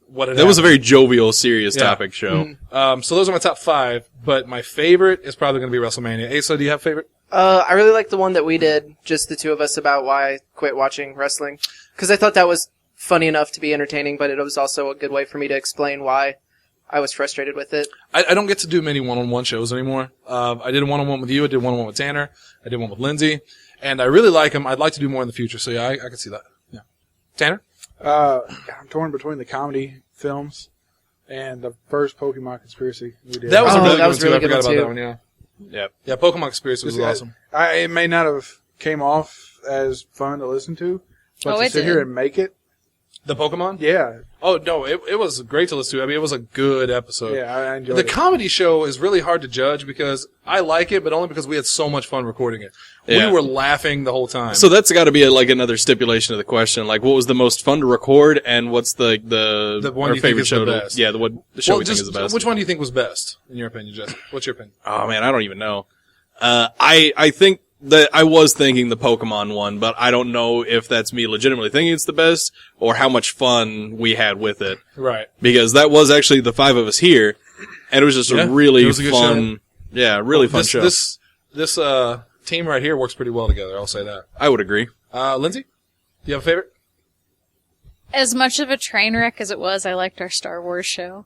what it That was a very jovial, serious topic show. So those are my top 5, but my favorite is probably going to be WrestleMania. Asa, do you have a favorite? I really like the one that we did, just the two of us, about why I quit watching wrestling. Because I thought that was funny enough to be entertaining, but it was also a good way for me to explain why I was frustrated with it. I don't get to do many one-on-one shows anymore. I did a one-on-one with you. I did one-on-one with Tanner. I did one with Lindsey. And I really like them. I'd like to do more in the future. So yeah, I can see that. Yeah. Tanner? I'm torn between the comedy films and the first Pokemon Conspiracy we did. That was a Oh, really that good was one, too. really I good forgot one, about too. that one, yeah. Yep. Yeah, Pokemon Conspiracy was awesome. It may not have came off as fun to listen to, but Oh, to it sit did. here and make it, The Pokemon? yeah, Oh, no, it was great to listen to. I mean, it was a good episode. yeah, I enjoyed The it. comedy show is really hard to judge because I like it, but only because we had so much fun recording it. Yeah. We were laughing the whole time. So that's got to be like another stipulation of the question. Like, what was the most fun to record, and what's the one our you think favorite is show? the best? Yeah, the show well, we think is the best. which one do you think was best, in your opinion, Jesse? What's your opinion? Oh man, I don't even know. I think that I was thinking the Pokemon one, but I don't know if that's me legitimately thinking it's the best or how much fun we had with it. Right. Because that was actually the 5 of us here, and it was just Yeah, a really it was a good fun, really fun show. This team right here works pretty well together, I'll say that. I would agree. Lindsay, do you have a favorite? As much of a train wreck as it was, I liked our Star Wars show.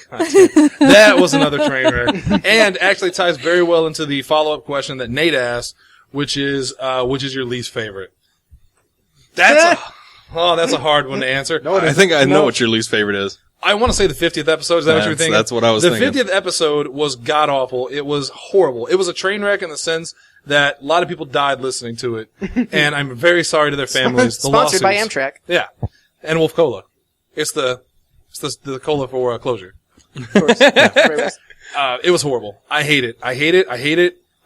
That was another train wreck. And actually ties very well into the follow-up question that Nate asked, which is your least favorite? That's a hard one to answer. I think I know what your least favorite is. I want to say the 50th episode. Is that what you're thinking? That's what I was the thinking. The 50th episode was god-awful. It was horrible. It was a train wreck in the sense that a lot of people died listening to it. And I'm very sorry to their families. The Sponsored by lawsuits. Amtrak. Yeah. And Wolf Cola. It's the cola for closure. Of course. It was horrible. I hate it.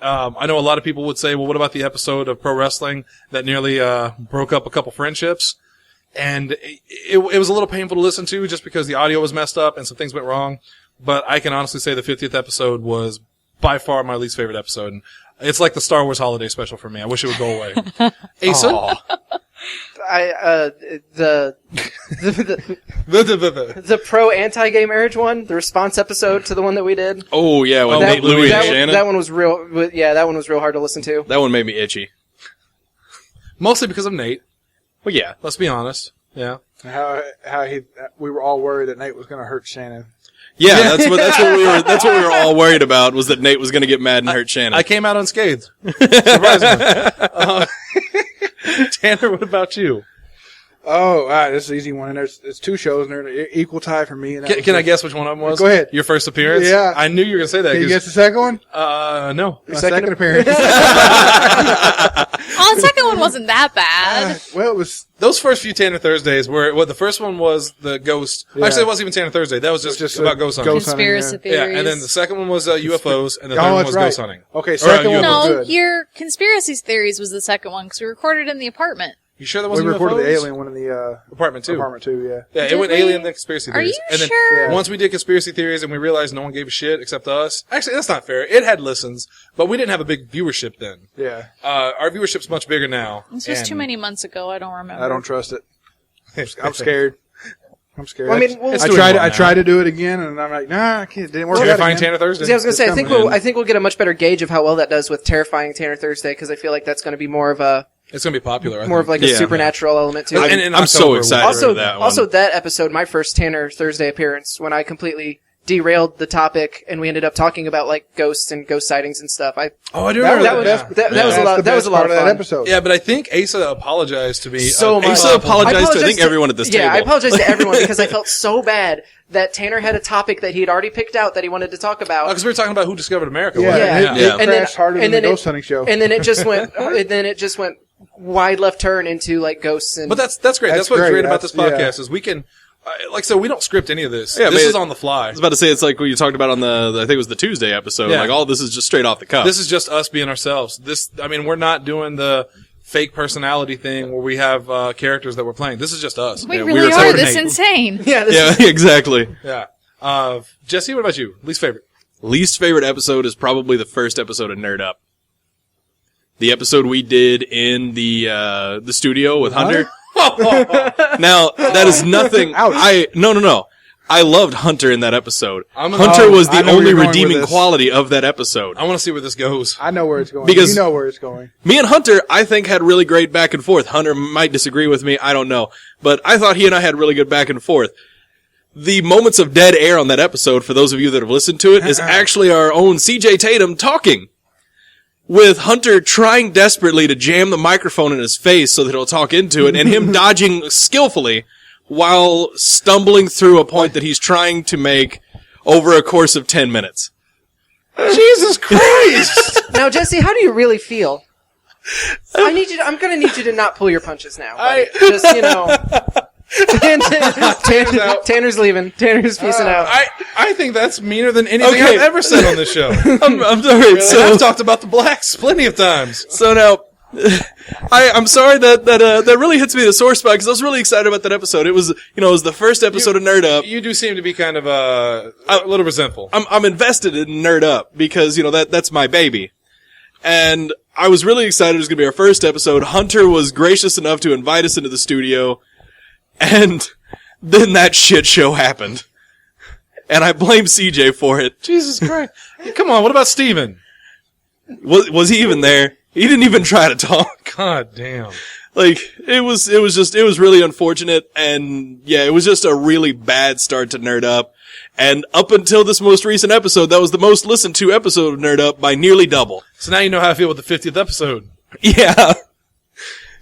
I know a lot of people would say, well, what about the episode of pro wrestling that nearly broke up a couple friendships? And it was a little painful to listen to just because the audio was messed up and some things went wrong. But I can honestly say the 50th episode was by far my least favorite episode. And it's like the Star Wars holiday special for me. I wish it would go away. Asa? The pro anti-gay marriage one, the response episode to the one that we did. Oh yeah, with Nate, Louie, and Shannon. That one was real. Yeah, that one was real hard to listen to. That one made me itchy. Mostly because of Nate. Well, yeah. Let's be honest. Yeah. We were all worried that Nate was going to hurt Shannon. Yeah, that's what we were all worried about, was that Nate was going to get mad and hurt Shannon. I came out unscathed. Surprisingly. Tanner, what about you? Oh, all right, this is an easy one. And it's two shows, and they're an equal tie for me. And can I guess which one of them was? Go ahead. Your first appearance? Yeah. I knew you were going to say that. Can you guess the second one? No. My second appearance. Oh, the second one wasn't that bad. Well, it was... Those first few Tanner Thursdays were, the first one was the ghost. Yeah. Actually, it wasn't even Tanner Thursday. That was just about ghost hunting. Conspiracy Yeah, theories. and then the second one was UFOs, and the third one was ghost hunting. Okay, second one was No, good. your conspiracy theories was the second one because we recorded in the apartment. You sure that We wasn't recorded UFOs? the alien one in the Apartment 2. apartment too, yeah. Yeah, it Did went we? alien, then conspiracy Are theories. you And then sure? once we did conspiracy theories and we realized no one gave a shit except us. Actually, that's not fair. It had listens, but we didn't have a big viewership then. Yeah. Our viewership's much bigger now. This was and- too many months ago. I don't remember. I don't trust it. I'm scared. I'm scared. Well, I mean, It's I doing tried. well I now. tried to do it again, and I'm like, nah, I can't. It didn't work. out Terrifying again. Tanner Thursday. See, I was going to say, It's I coming. think we'll get a much better gauge of how well that does with Terrifying Tanner Thursday, because I feel like that's going to be more of a It's going to be popular. I more of think. like a Yeah. supernatural element to it. And in I'm so October, excited also, for that one. also that episode, my first Tanner Thursday appearance, when I completely derailed the topic and we ended up talking about like ghosts and ghost sightings and stuff. Oh, I do That was remember the that. best. that was a that's lot- the that was best a lot part of that fun. episode. Yeah, but I think Asa apologized to me. So much. Asa apologized to, I think, apologized everyone at this Yeah, I table. apologize to everyone because I felt so bad that Tanner had a topic that he had already picked out that he wanted to talk about. Because we were talking about who discovered America. Yeah, wasn't it? Yeah. It, Yeah. it crashed harder than the ghost hunting show. And then it just went. then it just went wide left turn into like ghosts and. But that's great. That's That's what's great. great about this That's- podcast is we can, like I said, we don't script any of this. Yeah, this man, is on the fly. I was about to say, it's like what you talked about on I think it was the Tuesday episode. Yeah. Like, all this is just straight off the cuff. This is just us being ourselves. We're not doing the fake personality thing where we have characters that we're playing. This is just us. We Yeah, really we were are talking this to Nate. insane. yeah, this yeah, exactly. Yeah. Jesse, what about you? Least favorite? Least favorite episode is probably the first episode of Nerd Up. The episode we did in the studio with Hunter. Now, that is nothing. Ouch. No. I loved Hunter in that episode. I'm gonna- Hunter was I the know where only you're going with redeeming this. quality of that episode. I want to see where this goes. I know where it's going. Because- you know where it's going. Me and Hunter, I think, had really great back and forth. Hunter might disagree with me, I don't know. But I thought he and I had really good back and forth. The moments of dead air on that episode, for those of you that have listened to it, is actually our own CJ Tatum talking. With Hunter trying desperately to jam the microphone in his face so that he'll talk into it, and him dodging skillfully while stumbling through a point that he's trying to make over a course of 10 minutes. Jesus Christ! Now, Jesse, how do you really feel? I'm going to need you to not pull your punches now. Buddy. Just, you know. Tanner's leaving. Tanner's peacing out. I think that's meaner than anything Okay. I've ever said on this show. I'm sorry. And I've talked about the blacks plenty of times. So now, I'm sorry that really hits me in a sore spot because I was really excited about that episode. It was the first episode of Nerd Up. You do seem to be kind of a little resentful. I'm invested in Nerd Up because that's my baby, and I was really excited. It was going to be our first episode. Hunter was gracious enough to invite us into the studio, and then that shit show happened, and I blame CJ for it. Jesus Christ! Come on, what about Steven? Was he even there? He didn't even try to talk. God damn. Like, it was really unfortunate, and yeah, it was just a really bad start to Nerd Up. And up until this most recent episode, that was the most listened to episode of Nerd Up by nearly double. So now you know how I feel with the 50th episode. Yeah.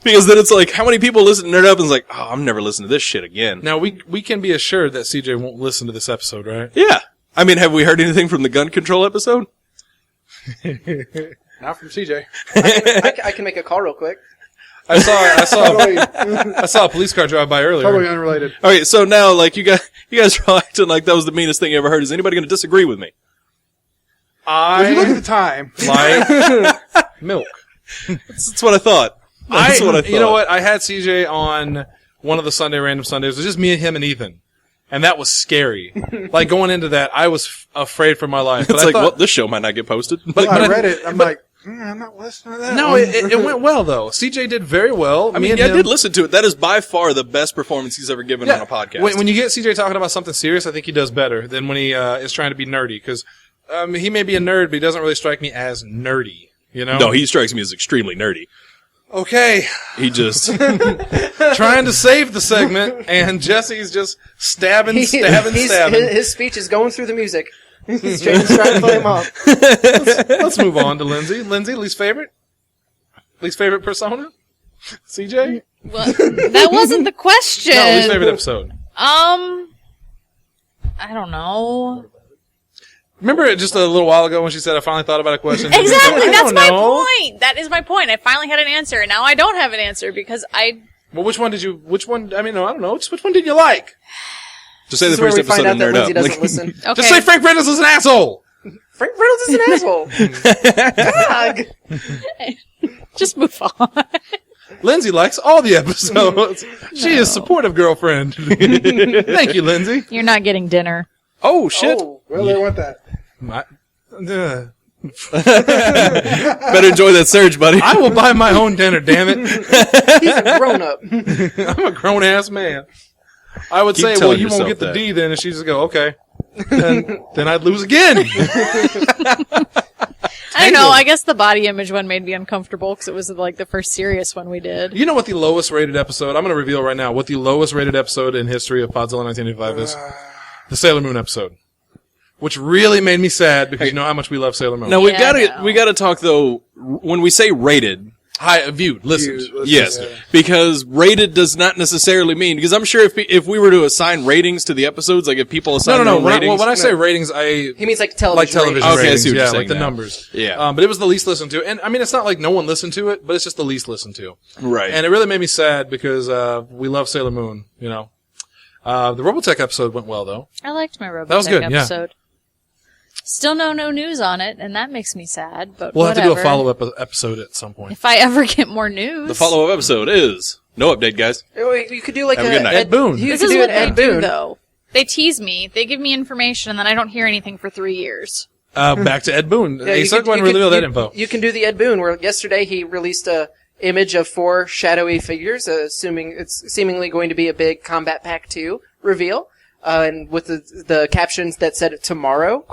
Because then it's like, how many people listen to Nerd Up and it's like, oh, I'm never listening to this shit again. Now we can be assured that CJ won't listen to this episode, right? Yeah. I mean, have we heard anything from the gun control episode? Not from CJ. I can make a call real quick. I saw Totally, I saw a police car drive by earlier. totally unrelated. Okay, so now, like, you guys are all acting like that was the meanest thing you ever heard. Is anybody going to disagree with me? If you look at the time, like milk. That's what I thought. That's what I thought. You know what? I had CJ on one of the Random Sundays. It was just me and him and Ethan. And that was scary. Like, going into that, I was afraid for my life. It's like, well, this show might not get posted. But I read it. I'm like, I'm not listening to that. No, one. it went well, though. CJ did very well. I mean, I did listen to it. That is by far the best performance he's ever given on a podcast. When you get CJ talking about something serious, I think he does better than when he is trying to be nerdy. Because he may be a nerd, but he doesn't really strike me as nerdy. You know? No, he strikes me as extremely nerdy. Okay. He just... Trying to save the segment, and Jesse's just stabbing. His speech is going through the music. He's trying to play him off. Let's move on to Lindsey. Lindsey, least favorite? Least favorite persona? CJ? Well, that wasn't the question. No, least favorite episode. I don't know. Remember just a little while ago when she said, I finally thought about a question? Exactly, that's my point. point. That is my point. I finally had an answer, and now I don't have an answer because Well, which one, I mean, no, I don't know. Just which one did you like? Just say This the is where first we find episode out and that nerd Lindsay up. doesn't listen. Okay. Just say Frank Reynolds is an asshole! Frank Reynolds is an asshole. Dog. Just move on. Lindsay likes all the episodes. She is supportive girlfriend. Thank you, Lindsay. You're not getting dinner. Oh, shit. Oh, well, they want that. Better enjoy that surge, buddy. I will buy my own dinner, damn it. He's a grown up. I'm a grown-ass man. I would Keep say, well, telling you won't yourself get the that. D then, and she'd just go, okay. Then I'd lose again. I don't know. I guess the body image one made me uncomfortable because it was like the first serious one we did. You know what the lowest rated episode, I'm going to reveal right now, what the lowest rated episode in history of Podzilla 1985 is? The Sailor Moon episode. Which really made me sad because you know how much we love Sailor Moon. Now, Yeah, we gotta talk, though, when we say rated... Hi, viewed, listened. Yes, because rated does not necessarily mean, because I'm sure if we were to assign ratings to the episodes, like if people assign No. their own ratings... When I say ratings, He means like television. like television Okay, I ratings. see what you're Yeah, saying like the now. numbers. Yeah. But it was the least listened to. And I mean, it's not like no one listened to it, but it's just the least listened to. Right. And it really made me sad because we love Sailor Moon, you know. The Robotech episode went well, though. I liked my Robotech was good, yeah. episode. Still no news on it, and that makes me sad, but We'll whatever. have to do a follow-up episode at some point. If I ever get more news. The follow-up episode is... No update, guys. You could do like Have a good night. Ed Boon. You This could is do what an they Ed do, Boon. though. They tease me. They give me information, and then I don't hear anything for 3 years. Back to Ed Boon. Yeah, Hey, you so could- go ahead and you could- reveal that you- info. You can do the Ed Boon, where yesterday he released a image of 4 shadowy figures, assuming it's seemingly going to be a big Combat Pack 2 reveal, and with the captions that said tomorrow, ?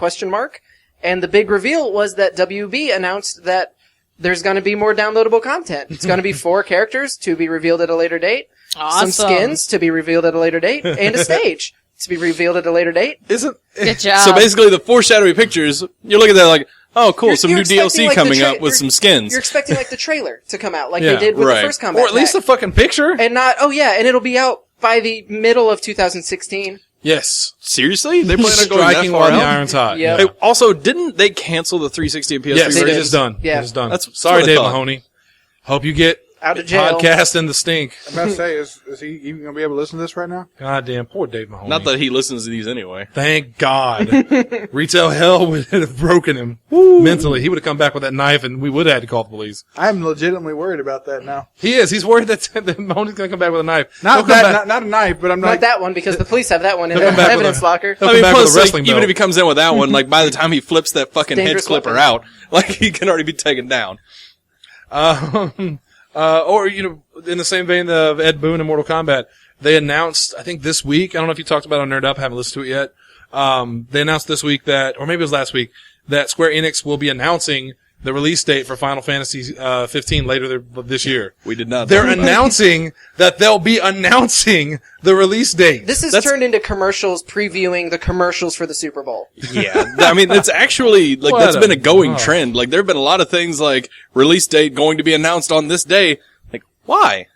And the big reveal was that WB announced that there's going to be more downloadable content. It's going to be 4 characters to be revealed at a later date, Awesome. some skins to be revealed at a later date, and a stage to be revealed at a later date. Isn't... Good job. So basically, the 4 shadowy pictures, you're looking at that like, oh, cool, some new expecting, DLC like, the coming up with you're- some skins. You're expecting like the trailer to come out, like Yeah, they did with right. the first Combat Or at least Pack. a fucking picture. And not, and it'll be out by the middle of 2016. Yes. Seriously? They plan on going that Striking far while the out? iron's hot. Yeah. Hey, also, didn't they cancel the 360 and PS3 Yes, it did. versions? is done. Yeah. It is done. That's Sorry, what I Dave thought. Mahoney. Hope you get Out of jail. podcast in the stink. I'm about to say, is he even going to be able to listen to this right now? Goddamn, poor Dave Mahoney. Not that he listens to these anyway. Thank God. Retail hell would have broken him mentally. He would have come back with that knife, and we would have had to call the police. I'm legitimately worried about that now. He is. He's worried that Mahoney's going to come back with a knife. Not He'll come that, back- not a knife, but I'm Not like, that one, because the police have that one in He'll their come back with evidence a- locker. He'll I come mean, back plus, with a wrestling even belt. if he comes in with that one, like, by the time he flips that fucking hedge Dangerous clipper weapon. out, like, he can already be taken down. Or, you know, in the same vein of Ed Boon and Mortal Kombat, they announced, I think this week, I don't know if you talked about it on Nerd Up, I haven't listened to it yet. They announced this week that, or maybe it was last week, that Square Enix will be announcing the release date for Final Fantasy 15 later this year. We did not. They're talk about announcing that they'll be announcing the release date. This has That's- turned into commercials previewing the commercials for the Super Bowl. it. Yeah. I mean, it's actually, like, What that's been a- a going oh. trend. Like, there have been a lot of things like, release date going to be announced on this day. Like, why?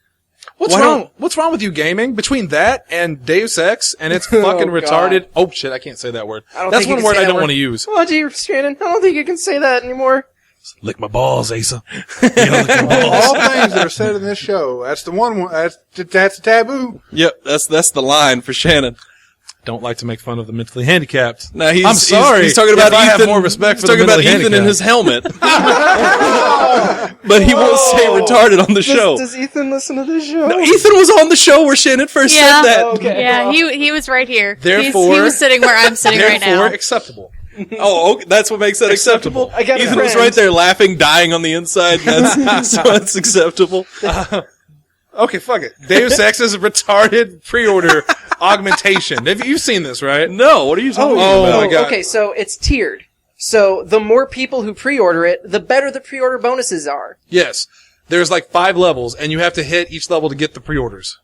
What's Why wrong? don't- What's wrong with you gaming? Between that and Deus Ex and it's fucking God. retarded. Oh shit, I can't say that word. I don't That's think you one can word say I that don't word. want to use. Oh, gee, Shannon, I don't think you can say that anymore. Lick my balls, Asa. all things that are said in this show, that's the one, that's the taboo. Yep, that's the line for Shannon. don't like to make fun of the mentally handicapped. No, I'm sorry. He's talking about if I Ethan. have more respect for he's the talking about mentally Ethan in handicapped. his helmet. But he won't say retarded on the show. Does Ethan listen to this show? No, Ethan was on the show where Shannon first Yeah. said that. Okay. Yeah, he was right here. Therefore- he was sitting where I'm sitting right Therefore, now. acceptable. Oh, okay, that's what makes that acceptable. I got a Ethan was friend. right there laughing, dying on the inside. That's, so that's acceptable. Okay, fuck it. Deus Ex's retarded pre-order augmentation. You've seen this, right? No, what are you talking Oh, about? my God. Okay, so it's tiered. So the more people who pre-order it, the better the pre-order bonuses are. Yes. There's like 5 levels, and you have to hit each level to get the pre-orders.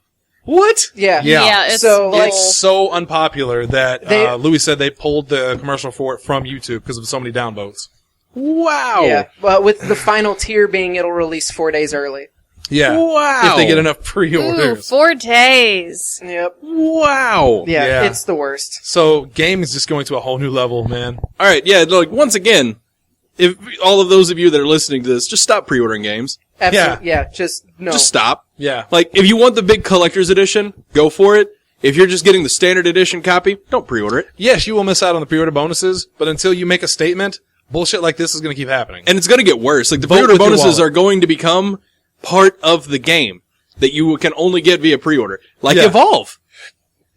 What? Yeah. Yeah. It's So, like- It's so unpopular that They- Louis said they pulled the commercial for it from YouTube because of so many downvotes. Wow. Yeah. Well, with the final tier being it'll release 4 days early. Yeah. Wow. If they get enough Ooh, pre-orders. 4 days. Yep. Wow. Yeah, Yeah. it's the worst. So game is just going to a whole new level, man. All right. Yeah. Look. Once again, if all of those of you that are listening to this, just stop pre-ordering games. Absolutely. Yeah. Just no. Just stop. Yeah. Like, if you want the big collector's edition, go for it. If you're just getting the standard edition copy, don't pre-order it. Yes, you will miss out on the pre-order bonuses, but until you make a statement, bullshit like this is going to keep happening. And it's going to get worse. Like, the Vote pre-order with your bonuses wallet. are going to become part of the game that you can only get via pre-order. Like Yeah. Evolve.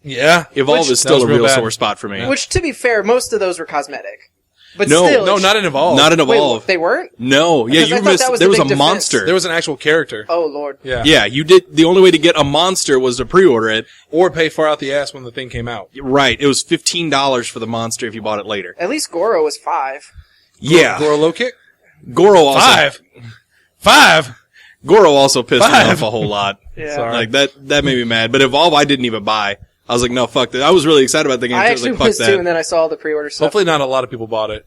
Yeah. Evolve Which- is that still was a real real bad. sore spot for me. Which, to be fair, most of those were cosmetic. But No, still, No, it's- not in Evolve. Not in Wait, Evolve. they weren't? No. Yeah, Because I you thought missed. that was There the was a big defense. monster. There was an actual character. Oh Lord. Yeah. Yeah, you did. The only way to get a monster was to pre-order it. Or pay far out the ass when the thing came out. Right. It was $15 for the monster if you bought it later. At least Goro was 5. Yeah. Goro low kick? Goro also. 5? Goro also pissed me 5. off a whole lot. Yeah. Sorry. Like that made me mad. But Evolve, I didn't even buy. I was like, no, fuck that. I was really excited about the game. I so actually was like, was fuck too, that. and then I saw all the pre-order stuff. Hopefully not a lot of people bought it.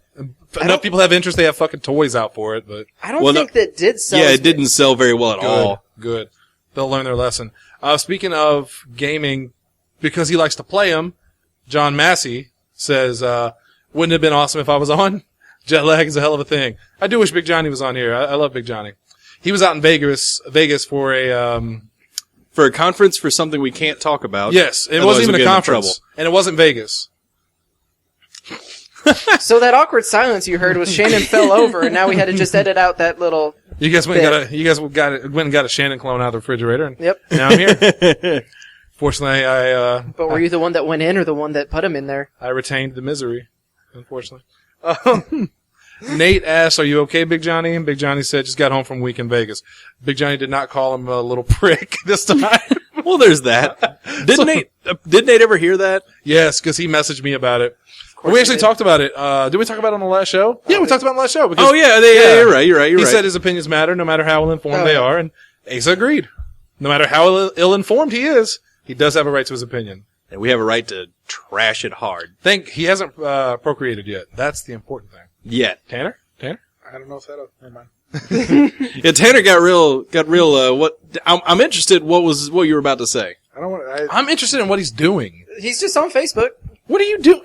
Enough people have interest, they have fucking toys out for it, but I don't Well, no- think that did sell. Yeah, as it didn't sell very well at good. all. Good. They'll learn their lesson. Speaking of gaming, because he likes to play them, John Massey says, wouldn't it have been awesome if I was on? Jet lag is a hell of a thing. I do wish Big Johnny was on here. I love Big Johnny. He was out in Vegas for a, For a conference for something we can't talk about. yes, it Otherwise wasn't even we'll a get into conference. And it wasn't Vegas. So that awkward silence you heard was Shannon fell over, and now we had to just edit out that little. You guys went and got a Shannon clone out of the refrigerator, and Yep. now I'm here. Fortunately, But were you the one that went in, or the one that put him in there? I retained the misery, unfortunately. Nate asked, are you okay, Big Johnny? And Big Johnny said, just got home from a week in Vegas. Big Johnny did not call him a little prick this time. Well, there's that. Did Nate ever hear that? Yes, because he messaged me about it. course We he actually did. talked about it. Did we talk about it on the last show? Yeah, we talked about it on the last show. Because, Oh yeah, you're right. You're he right. said his opinions matter no matter how ill-informed Oh, they yeah. are, and Asa agreed. No matter how ill-informed he is, he does have a right to his opinion. and we have a right to trash it hard. He hasn't procreated yet. That's the important thing. Yet. Tanner? I don't know if that'll. Never mind. Yeah, Tanner got real, what, I'm interested what you were about to say. I don't want. I'm interested in what he's doing. He's just on Facebook. What are you doing?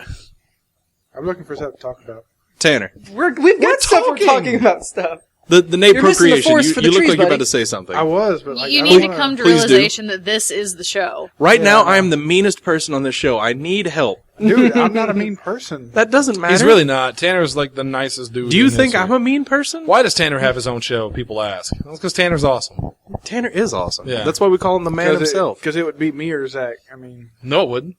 I'm looking for something to talk about. Tanner. We've got stuff talking. we're talking about stuff. The Nate You're missing the procreation, forest you for the look trees, like you're buddy. about to say something. I was, but like, You I need don't to wanna- come to Please do. realization that this is the show. Right Yeah, now, I know. I am the meanest person on this show. I need help. Dude, I'm not a mean person. That doesn't matter. He's really not. Tanner's like the nicest dude. Do you in think history. I'm a mean person? Why does Tanner have his own show? People ask. That's because Tanner's awesome. Tanner is awesome. Yeah. That's why we call him the man himself. Because it would beat me or Zach. I mean, No, it wouldn't.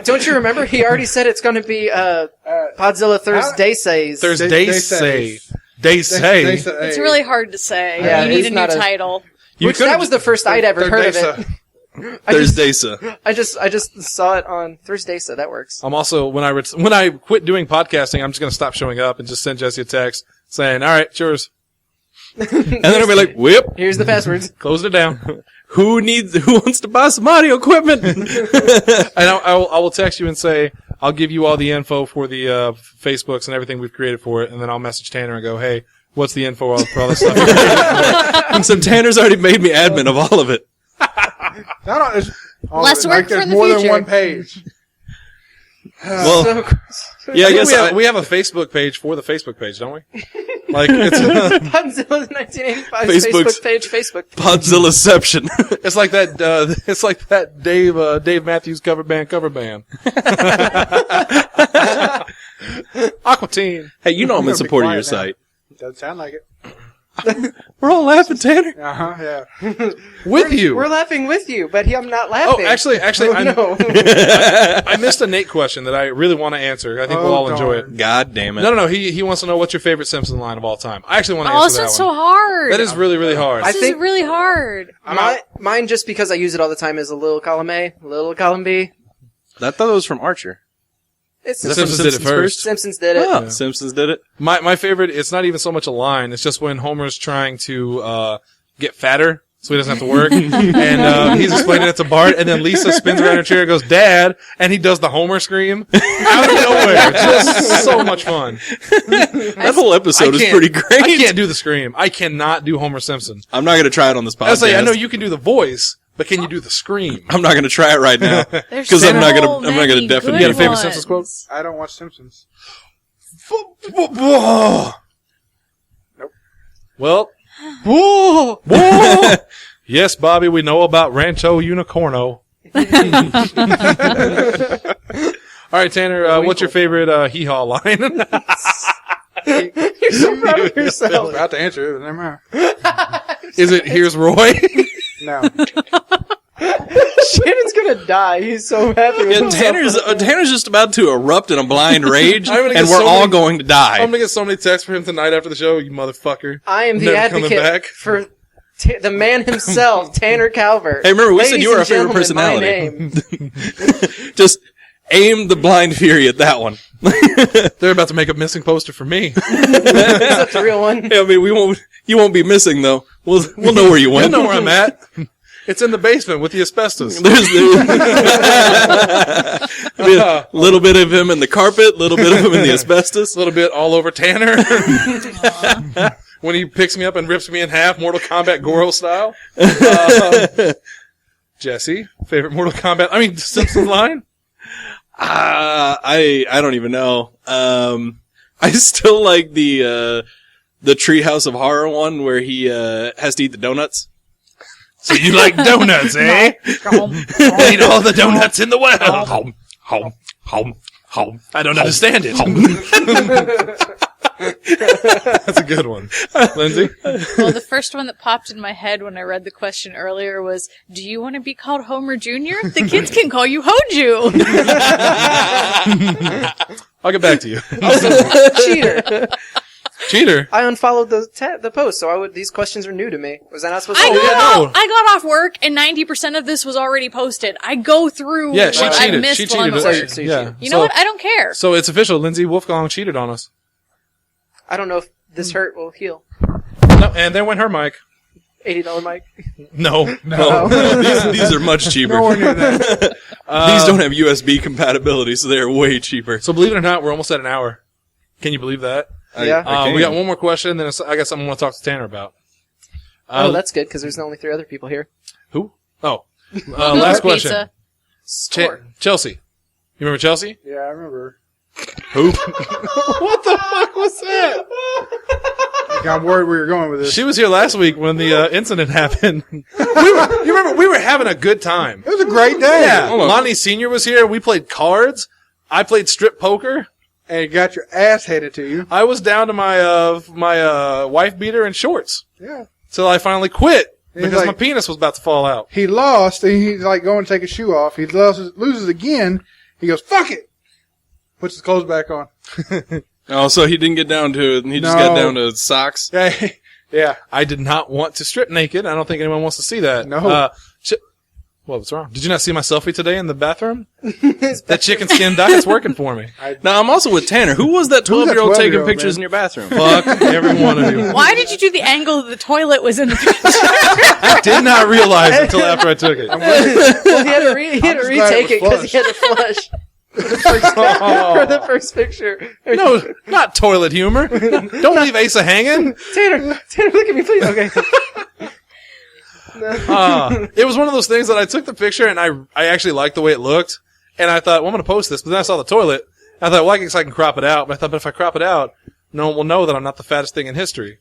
Don't you remember? He already said it's going to be Podzilla Thursday says. Thursday They say. say. They say. It's really hard to say. Yeah, you need he's a new not a- title. Which that was the first I'd ever heard of it. Thursday, sir. I just saw it on Thursday, so that works. I'm also when I quit doing podcasting, I'm just gonna stop showing up and just send Jesse a text saying, "All right, cheers." And then I'll be like, whip. Here's the passwords. Closing it down. Who wants to buy some audio equipment? And I will text you and say, I'll give you all the info for the Facebooks and everything we've created for it, and then I'll message Tanner and go, hey, what's the info for all this stuff? And so Tanner's already made me admin of all of it. Less work there's for the more future. than one page. Well, yeah, I guess we have a Facebook page for the Facebook page, don't we? Like it's Podzilla 1985 Facebook's- Facebook page, Facebook. Podzillaception. it's like that. It's like that Dave Matthews cover band. Aqua Teen. Hey, you know I'm in gonna be support of your quiet now. site. Doesn't sound like it. We're all laughing, Tanner. Yeah. With you. We're laughing with you, but I'm not laughing. Oh, actually, no. I missed a Nate question that I really want to answer. I think we'll all enjoy it. God damn it. No. He wants to know what's your favorite Simpson line of all time. I actually want to Oh, answer this that one's one. so hard. That is really, really hard. I This think- is really hard. Mine, just because I use it all the time, is a little column A, little column B. I thought it was from Archer. It's The Simpsons did it first. Simpsons did it. Oh, Simpsons did it. My favorite, it's not even so much a line. It's just when Homer's trying to get fatter so he doesn't have to work. And he's explaining it to Bart. And then Lisa spins around her chair and goes, Dad. And he does the Homer scream out of nowhere. Just so much fun. That whole episode is pretty great. I can't do the scream. I cannot do Homer Simpson. I'm not going to try it on this podcast. I say, I know you can do the voice, but can you do the scream? I'm not going to try it right now There's because I'm not so going to. I'm not going to many definitely. You got a good favorite ones. Simpsons quote? I don't watch Simpsons. Well, whoa. Yes, Bobby, we know about Rancho Unicorno. All right, Tanner, what's your favorite hee-haw line? You're so proud of I was yourself. about to answer it, but never mind. Is it Here's Roy? No. Shannon's gonna die. He's so happy with Yeah, himself. Tanner's just about to erupt in a blind rage, I'm gonna and get we're so all many- going to die. I'm going to get so many texts for him tonight after the show, you motherfucker. I am the Never coming advocate back. for the man himself, Tanner Calvert. Hey, remember, we said Ladies you were and our favorite gentlemen, my personality. name. Just aim the blind fury at that one. They're about to make a missing poster for me. That's a real one. Yeah, I mean, you won't be missing though. We'll know where you You went. know where I'm at. It's in the basement with the asbestos. There's a little bit of him in the carpet, a little bit of him in the asbestos. A little bit all over Tanner. When he picks me up and rips me in half, Mortal Kombat Goro style. Jesse, favorite Mortal Kombat, Simpsons line? I don't even know. I still like the Treehouse of Horror one where he has to eat the donuts. So you like donuts, eh? Eat all the donuts in the world. Home, home, home, home. I don't understand it. That's a good one. Lindsay? Well, the first one that popped in my head when I read the question earlier was, do you want to be called Homer Jr.? The kids can call you Hoju. I'll get back to you. Cheater. Cheater? I unfollowed the post, so these questions are new to me. Was I not supposed to? I no. got off work and 90% of this was already posted. I go through Yeah, she what I cheated. missed She while I'm cheated. at So- work. so you Yeah. cheated. You know what? I don't care. So it's official. Lindsay Wolfgang cheated on us. I don't know if this hurt will heal. No, and there went her mic. $80 mic. No. These are much cheaper. Nowhere near that. These don't have USB compatibility, so they're way cheaper. So believe it or not, we're almost at an hour. Can you believe that? Yeah. I We got can. one more question, then I got something I want to talk to Tanner about. Oh, that's good because there's only 3 other people here. Who? Oh. Go Last for question. pizza. Chelsea. You remember Chelsea? Yeah, I remember. Who? What the fuck was that? I'm worried where you're going with this. She was here last week when the incident happened. You remember, we were having a good time. It was a great day. Yeah. Hold on. Lonnie Sr. was here. We played cards. I played strip poker. And you got your ass handed to you. I was down to my wife beater and shorts. Yeah. Till I finally quit He's because my like- penis was about to fall out. He lost, and he's like going to take his shoe off. He loses again. He goes, fuck it. Puts his clothes back on. Oh, so he didn't get down to it. He just got down to socks. Yeah. I did not want to strip naked. I don't think anyone wants to see that. No. What's wrong? Did you not see my selfie today in the bathroom? That chicken skin diet's working for me. Now, I'm also with Tanner. Who was that Who's that 12-year-old taking 12-year-old, pictures man? in your bathroom? Fuck every one of you. Why did you do the angle of the toilet was in the picture? I did not realize until after I took it. Well, he had to, I'm just glad retake it it was because he had to flush. For the first picture. No, not toilet humor. Don't leave Asa hanging. Tanner, look at me, please. Okay. It was one of those things that I took the picture and I actually liked the way it looked. And I thought, well, I'm going to post this. But then I saw the toilet. I thought, well, I guess I can crop it out. But I thought, but if I crop it out, no one will know that I'm not the fattest thing in history.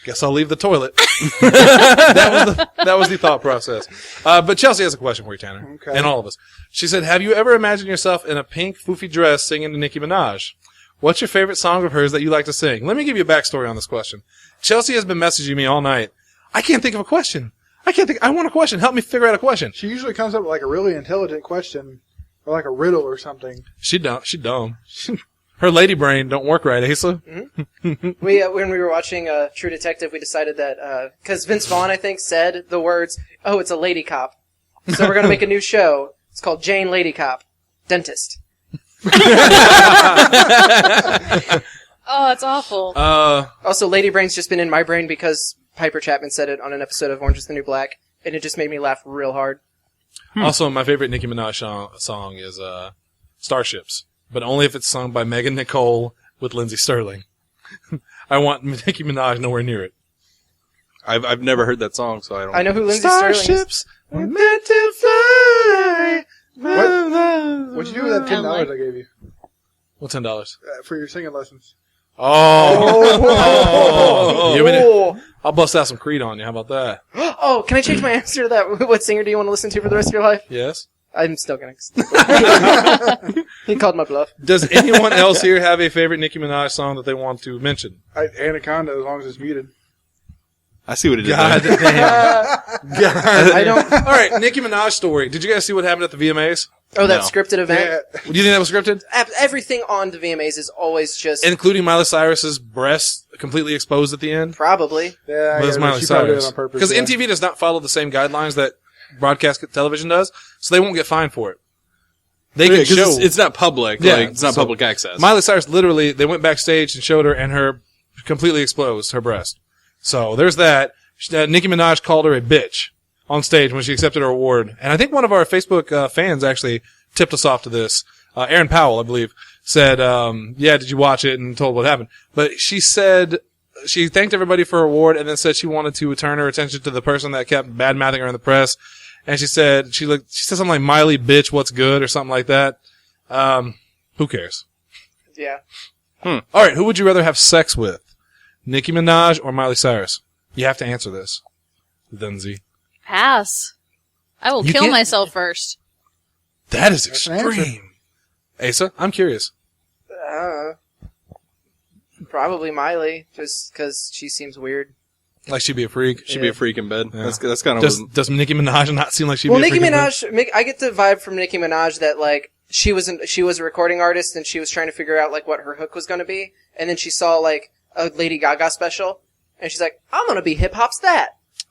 Guess I'll leave the toilet. that was the thought process. But Chelsea has a question for you, Tanner. Okay. And all of us. She said, have you ever imagined yourself in a pink, foofy dress singing to Nicki Minaj? What's your favorite song of hers that you like to sing? Let me give you a backstory on this question. Chelsea has been messaging me all night. I can't think of a question. I want a question. Help me figure out a question. She usually comes up with like a really intelligent question or like a riddle or something. She dumb. Her lady brain don't work right, Asa. We when we were watching True Detective, we decided that because Vince Vaughn, I think, said the words, "Oh, it's a lady cop," so we're gonna make a new show. It's called Jane Lady Cop, Dentist. Oh, that's awful. Also, Lady Brain's just been in my brain because Piper Chapman said it on an episode of Orange is the New Black, and it just made me laugh real hard. Also, my favorite Nicki Minaj song is Starships, but only if it's sung by Megan Nicole with Lindsey Sterling. I want Nicki Minaj nowhere near it. I've never heard that song, so I don't. I know who Lindsey Sterling is. Starships were meant to fly. What'd you do with that $10 I gave you What, $10? for your singing lessons? Oh. I'll bust out some Creed on you. How about that? Oh, can I change my answer to that? What singer do you want to listen to for the rest of your life? Yes. I'm still gonna. He called my bluff. Does anyone else here have a favorite Nicki Minaj song that they want to mention? Anaconda, as long as it's muted. I see what it is. God damn. I don't. All right, Nicki Minaj story. Did you guys see what happened at the VMAs? Oh, that No. scripted event. Yeah. Do you think that was scripted? Everything on the VMAs is always just Including Miley Cyrus's breasts completely exposed at the end? probably. Yeah, But it's Miley she probably did it Cyrus. on purpose. Because yeah. MTV does not follow the same guidelines that broadcast television does, so they won't get fined for it. They can show... it's not public. Yeah, Like, it's not so public access. Miley Cyrus literally, they went backstage and showed her, and her completely exposed her breast. So there's that. Nicki Minaj called her a bitch on stage when she accepted her award. And I think one of our Facebook fans actually tipped us off to this. Aaron Powell, I believe, said, yeah, did you watch it, and told what happened. But she said, she thanked everybody for her award and then said she wanted to turn her attention to the person that kept bad-mouthing her in the press. And she said, she said something like, Miley, bitch, what's good, or something like that. Who cares? Yeah. All right, who would you rather have sex with? Nicki Minaj or Miley Cyrus? You have to answer this. Lindsay. Pass. I will You kill can't- myself first. That is That's an answer. extreme. Asa, I'm curious. Probably Miley, just because she seems weird. Like she'd be a freak. She'd be a freak in bed. Yeah. That's kind of Does Nicki Minaj not seem like she'd Well, be a Nicki freak? Minaj, I get the vibe from Nicki Minaj that like she was a recording artist and she was trying to figure out like what her hook was going to be, and then she saw like a Lady Gaga special, and she's like, I'm gonna be hip hop's that.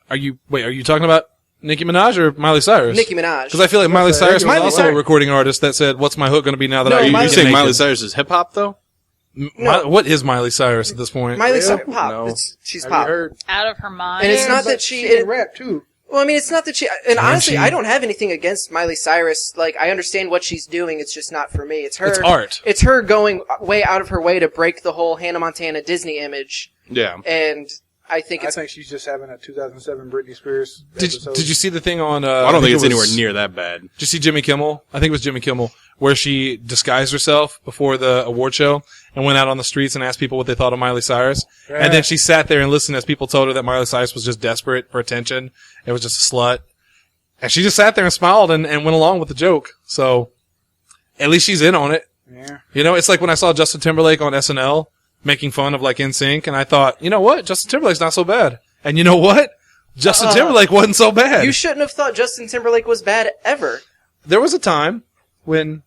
Are you talking about Nicki Minaj or Miley Cyrus? Nicki Minaj. Because I feel like Miley Cyrus was Miley also Cyrus- a recording artist that said, what's my hook going to be now that No, I You Miley- saying naked? Miley Cyrus is hip hop though? No. What is Miley Cyrus at this point? Miley Yeah. Cyrus pop. No. She's Have pop. you heard? Out of her mind. And it's Yeah, not but that she can rap too. Well, I mean, it's not that she. And honestly, she? I don't have anything against Miley Cyrus. Like, I understand what she's doing. It's just not for me. It's her. It's art. It's her going way out of her way to break the whole Hannah Montana Disney image. Yeah. And I think I it's. think she's just having a 2007 Britney Spears Did episode. you see the thing on... I don't think it's it anywhere was- near that bad. Did you see Jimmy Kimmel? I think it was Jimmy Kimmel, where she disguised herself before the award show and went out on the streets and asked people what they thought of Miley Cyrus. Yeah. And then she sat there and listened as people told her that Miley Cyrus was just desperate for attention. It was just a slut. And she just sat there and smiled and went along with the joke. So, at least she's in on it. Yeah. You know, it's like when I saw Justin Timberlake on SNL making fun of like NSYNC, and I thought, you know what? Justin Timberlake's not so bad. And you know what? Justin Timberlake wasn't so bad. You shouldn't have thought Justin Timberlake was bad ever. There was a time when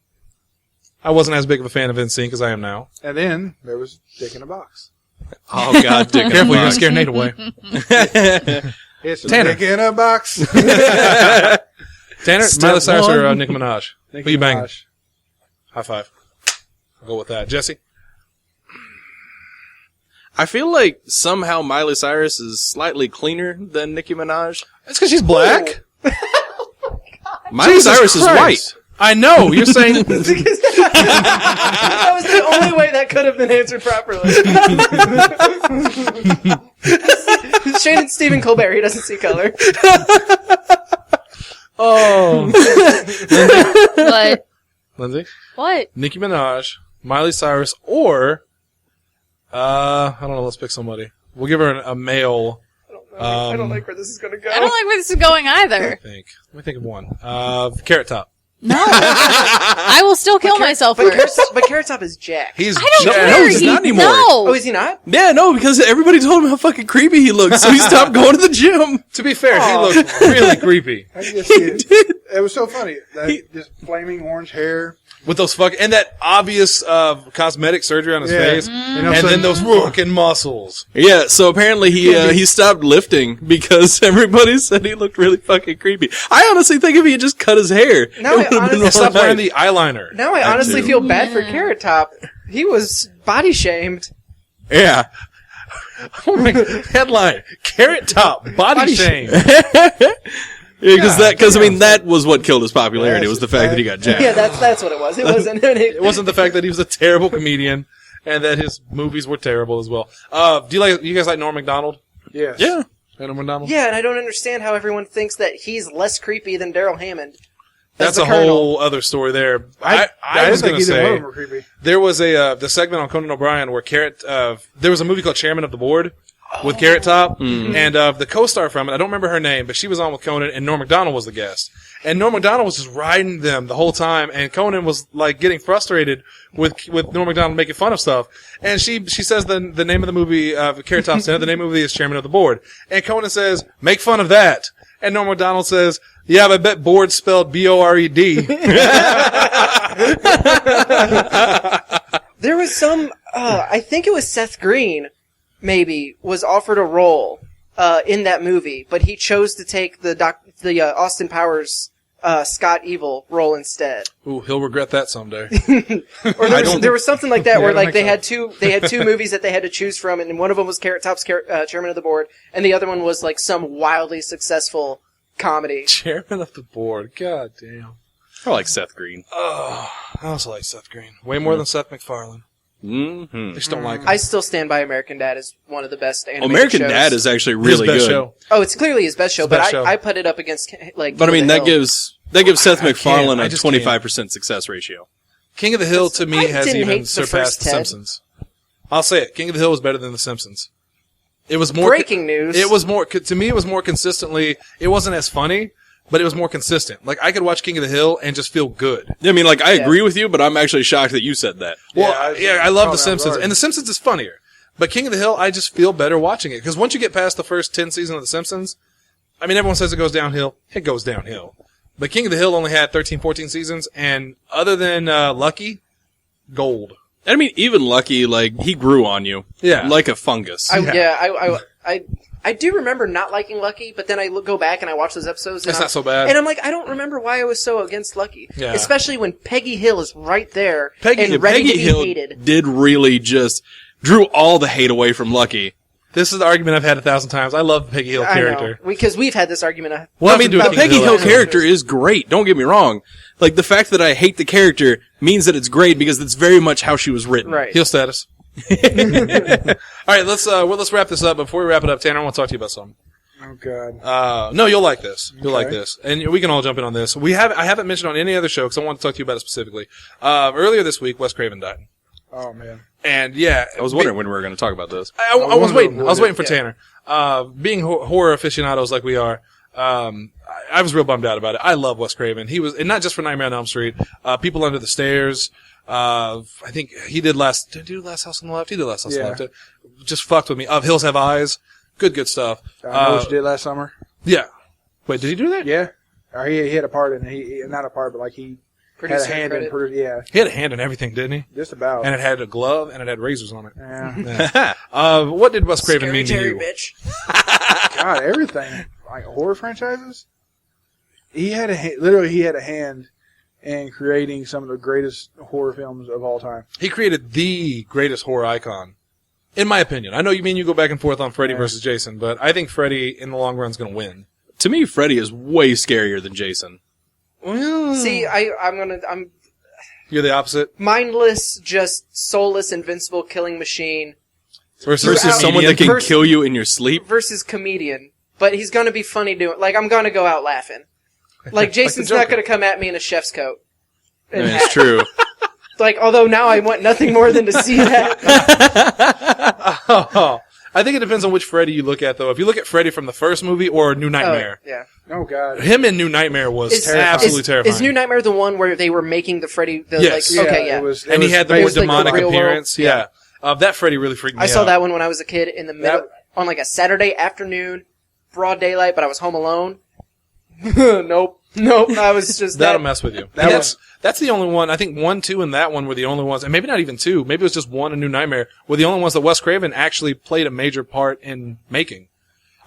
I wasn't as big of a fan of NSYNC as I am now. And then there was Dick in a Box. Oh God, Dick. Careful, you're gonna scare Nate away. It's Tanner. Dick in a Box. Tanner, Step Miley Cyrus or one. Nicki Minaj? Nicki Who you banging? Minaj. High five. I'll go with that. Jesse? I feel like somehow Miley Cyrus is slightly cleaner than Nicki Minaj. It's because she's black. Miley Jesus Cyrus is Christ. white. I know. You're saying... That was the only way that could have been answered properly. Shannon Stephen Colbert, he doesn't see color. oh. What? Lindsay? What? Nicki Minaj, Miley Cyrus, or I don't know. Let's pick somebody. We'll give her a male. I don't like where this is going to go. I don't like where this is going either. Let me think of one. Carrot Top. No. I will still kill myself first. But Carrot Top is jacked. He's I don't jacked. care. No, he's not anymore. Oh, No. is he not? Yeah, no, because everybody told him how fucking creepy he looked, so he stopped going to the gym. To be fair, he looked really creepy I can just see it. It was so funny. Just flaming orange hair. with those and that obvious cosmetic surgery on his face, You know, and so- then those fucking muscles. Yeah, so apparently he stopped lifting because everybody said he looked really fucking creepy. I honestly think if he had just cut his hair, No, it would've been honestly- all Stop wearing right. the eyeliner. Now I honestly feel bad for Carrot Top. He was body shamed. Yeah. Oh my God. Headline: Carrot Top body shame. Because I mean that was what killed his popularity was the fact that he got jacked. Yeah, that's what it was. It wasn't. It wasn't the fact that he was a terrible comedian and that his movies were terrible as well. Do you guys like Norm Macdonald? Yes. Yeah. Norm Macdonald? Yeah, and I don't understand how everyone thinks that he's less creepy than Daryl Hammond. That's the a Colonel. whole other story there. I I was didn't going think to either one of say them were creepy. there was the segment on Conan O'Brien where there was a movie called Chairman of the Board with Carrot Top, and the co-star from it, I don't remember her name, but she was on with Conan, and Norm Macdonald was the guest. And Norm Macdonald was just riding them the whole time, and Conan was like getting frustrated with Norm Macdonald making fun of stuff. And she says the name of the movie, Carrot Top's in it, the name of the movie is Chairman of the Board. And Conan says, make fun of that. And Norm Macdonald says, yeah, but I bet board spelled B-O-R-E-D. There was some, I think it was Seth Green, maybe, was offered a role in that movie, but he chose to take the Austin Powers Scott Evil role instead. Ooh, he'll regret that someday. Or there was something like that Yeah, where I like don't they think had two movies that they had to choose from, and one of them was Carrot Top's Chairman of the Board, and the other one was like some wildly successful comedy. Chairman of the Board. God damn. I like Seth Green. Oh, I also like Seth Green. Way more than Seth MacFarlane. Mm-hmm. I just don't like him. I still stand by American Dad as one of the best animated American shows. Dad is actually His really best good. show. Oh, it's clearly his best show, His but best show. I put it up against like. But I King mean of the Hill. that gives Seth I MacFarlane can't. I a just 25% success ratio. King of the Hill to me I has didn't even hate the surpassed first The Ted. Simpsons. I'll say it. King of the Hill was better than The Simpsons. It was more Breaking news. It was more to me. It was more consistently. It wasn't as funny, but it was more consistent. Like I could watch King of the Hill and just feel good. I mean, like I agree with you, but I'm actually shocked that you said that. Well, Yeah, I love oh, The that Simpsons, was hard. and The Simpsons is funnier. But King of the Hill, I just feel better watching it because once you get past the first 10 seasons of The Simpsons, I mean, everyone says it goes downhill. It goes downhill. But King of the Hill only had 13, 14 seasons, and other than Lucky, gold. I mean, even Lucky, like he grew on you, Yeah. like a fungus. I do remember not liking Lucky, but then I go back and I watch those episodes. And It's not so bad. And I'm like, I don't remember why I was so against Lucky. Yeah. Especially when Peggy Hill is right there Peggy and ready Peggy to be Hill hated. did really just drew all the hate away from Lucky. This is the argument I've had 1,000 times. I love the Peggy Hill I character. know. Because we've had this argument. Well, I mean, the about Peggy Hill episode. character is great. Don't get me wrong. Like the fact that I hate the character means that it's great because that's very much how she was written. Right. Heel status. All right, let's wrap this up. Before we wrap it up, Tanner, I want to talk to you about something. Oh God. No, you'll like this. You'll like Okay. this, and we can all jump in on this. I haven't mentioned on any other show because I want to talk to you about it specifically. Earlier this week, Wes Craven died, Oh man. and yeah, I was wondering when we were going to talk about this. I was waiting. I was waiting for Yeah. Tanner. Being horror aficionados like we are, I was real bummed out about it. I love Wes Craven. He was, and not just for Nightmare on Elm Street. People Under the Stairs. I think he did Did he do Last House on the Left? He did Last House on the Yeah. Left. Just fucked with me. Of Hills Have Eyes. Good stuff. I know what you did last summer. Yeah. Wait, did he do that? Yeah. Or he had a part in it. He not a part, but like he had a Producer hand credit. in produce. Yeah, He had a hand in everything, didn't he? just about. And it had a glove, and it had razors on it. Yeah. What did Wes Craven Scary mean to Terry, you? bitch. God, everything like horror franchises. He had literally a hand in creating some of the greatest horror films of all time. He created the greatest horror icon, in my opinion. I know you go back and forth on Freddy versus Jason, but I think Freddy in the long run is going to win. To me, Freddy is way scarier than Jason. Well, See, I'm you're the opposite mindless, just soulless, invincible killing machine versus Someone that can Versus- kill you in your sleep. versus comedian. But he's gonna be funny doing. Like I'm gonna go out laughing. Like Jason's not Joker. gonna come at me in a chef's coat. I mean, it's true. Like, although now I want nothing more than to see that. I think it depends on which Freddy you look at, though. If you look at Freddy from the first movie or New Nightmare, Yeah. Oh God. him in New Nightmare was absolutely terrifying. Is New Nightmare the one where they were making the Freddy? Yes. Okay, yeah. And he had the more based like the demonic real world. appearance. Yeah. That Freddy really freaked me out. I saw that one when I was a kid in the middle, on like a Saturday afternoon, broad daylight, but I was home alone. Nope. I was just That'll mess with you. That's the only one. I think 1, 2, and that one were the only ones, and maybe not even 2. Maybe it was just 1 and New Nightmare were the only ones that Wes Craven actually played a major part in making.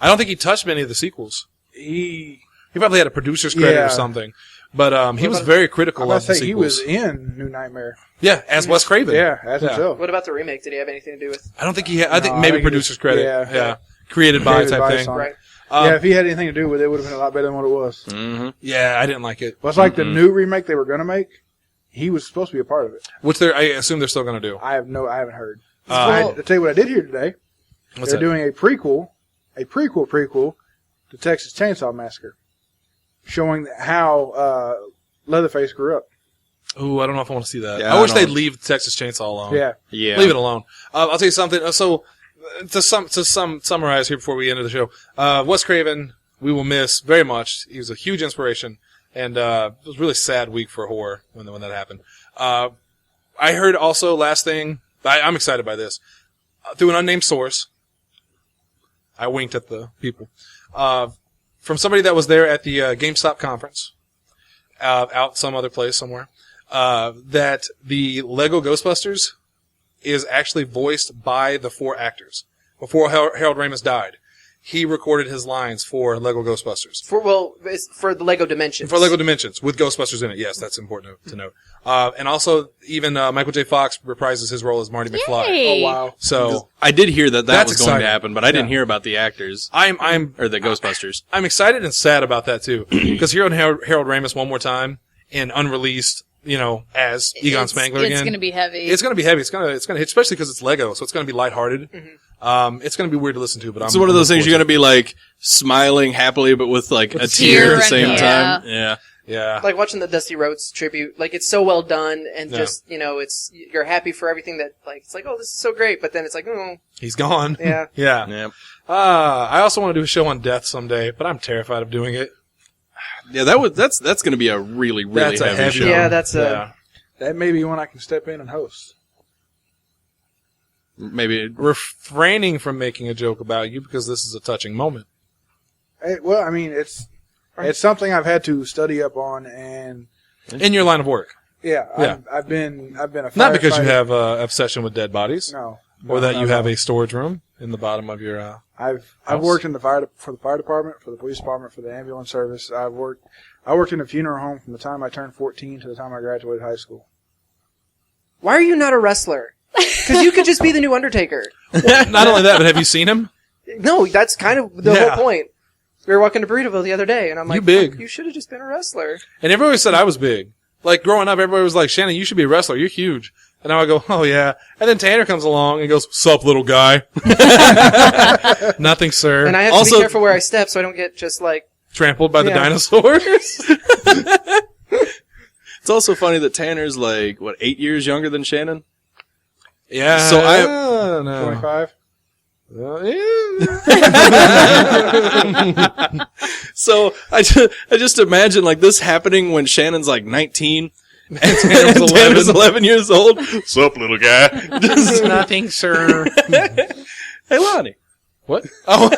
I don't think he touched many of the sequels. He probably had a producer's credit or something, but he was very critical of the sequels. He was in New Nightmare. Yeah, as Wes Craven. Yeah, as himself. What about the remake? Did he have anything to do with? I don't think he had. I think maybe producer's credit. Yeah. Created by type thing. Right. Yeah, if he had anything to do with it, it would have been a lot better than what it was. Mm-hmm. Yeah, I didn't like it. Well, it's like the new remake they were going to make. He was supposed to be a part of it. Which I assume they're still going to do. I haven't heard. I'll tell you what I did hear today. What's They're that? doing a prequel to Texas Chainsaw Massacre, showing how Leatherface grew up. Ooh, I don't know if I want to see that. Yeah, I wish I they'd don't- leave Texas Chainsaw alone. Yeah. Yeah. Leave it alone. I'll tell you something. So, to summarize here before we end the show, Wes Craven, we will miss very much. He was a huge inspiration, and it was a really sad week for horror when that happened. I heard also, last thing, I'm excited by this, through an unnamed source, I winked at the people, from somebody that was there at the GameStop conference, out some other place somewhere, that the Lego Ghostbusters is actually voiced by the 4 actors. Before Harold Ramis died, he recorded his lines for Lego Ghostbusters. It's for the Lego Dimensions. For Lego Dimensions, with Ghostbusters in it. Yes, that's important to note. And also, even Michael J. Fox reprises his role as Marty McFly. Yay. Oh, wow. So, I did hear that That's was going exciting. to happen, but I didn't Yeah. hear about the actors I'm or the Ghostbusters. I'm excited and sad about that too, because hearing Harold Ramis one more time in unreleased, as Egon Spangler again. It's going to be heavy. It's going to be heavy. It's going to hit, especially because it's Lego, so it's going to be lighthearted. It's going to be weird to listen to, but It's one of those things you're going to be like smiling happily, but with like a tear at the same running, time. Yeah. Yeah. Like watching the Dusty Rhodes tribute, like it's so well done, and Yeah. just you're happy for everything that it's like, oh, this is so great, but then it's like, oh, He's gone. Yeah. Yeah. Yeah. I also want to do a show on death someday, but I'm terrified of doing it. Yeah, that's going to be a really, really That's a heavy heavy show. yeah, that's Yeah. That may be one I can step in and host. Maybe Refraining from making a joke about you because this is a touching moment. Well, I mean, it's something I've had to study up on, and In your line of work. yeah, Yeah. I've been a Not because you firefighter. have an obsession with dead bodies. No. Or that No, you no. have a storage room in the bottom of your I've house? worked in the for the fire department, for the police department, for the ambulance service. I worked in a funeral home from the time I turned 14 to the time I graduated high school. why are you not a wrestler? Because you could just be the new Undertaker. Not only that, but have you seen him? No, that's kind of the Yeah. whole point. We were walking to Burritoville the other day, and I'm like, You big. "Fuck, you should have just been a wrestler." And everybody said I was big. Like growing up, everybody was like, Shannon, you should be a wrestler. You're huge. And now I go, oh yeah. And then Tanner comes along and goes, sup, little guy. Nothing, sir. And I have to Also- be careful where I step so I don't get just like, Trampled by the Yeah. dinosaurs. it's also funny that Tanner's like 8 years younger than Shannon. Yeah. So I- don't know. 25. Yeah. So I just imagine like this happening when Shannon's like 19 and Tanner was Tanner's 11 years old. Sup, little guy? Nothing, sir. Hey, Lonnie. What? Oh,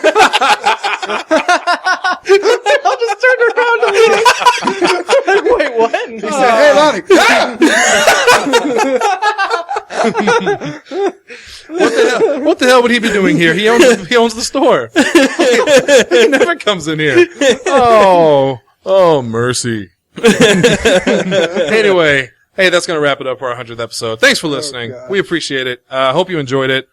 I'll just turn around a little. Wait, what? And he said, Hey, Lonnie. What the hell would he be doing here? He owns the store. He never comes in here. Oh, mercy. Anyway, hey, that's going to wrap it up for our 100th episode. Thanks for listening. God. We appreciate it. Hope you enjoyed it.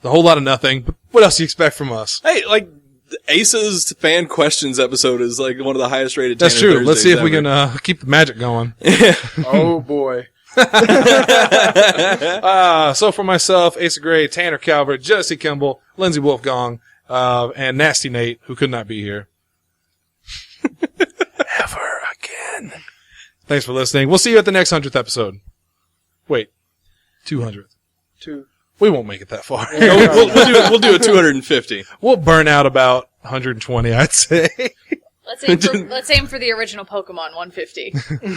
A whole lot of nothing. But what else do you expect from us? hey, like the Ace's fan questions episode is like one of the highest rated. That's Tanner true. Let's see if we Thursdays can keep the magic going. Oh boy. So for myself, Asa Gray, Tanner Calvert, Jesse Kimball, Lindsey Wolfgong, and Nasty Nate, who could not be here. Ever again. Thanks for listening. We'll see you at the next 100th episode. Wait, 200th. Two. We won't make it that far. We'll do a 250. We'll burn out about 120, I'd say. Let's aim for the original Pokemon 150.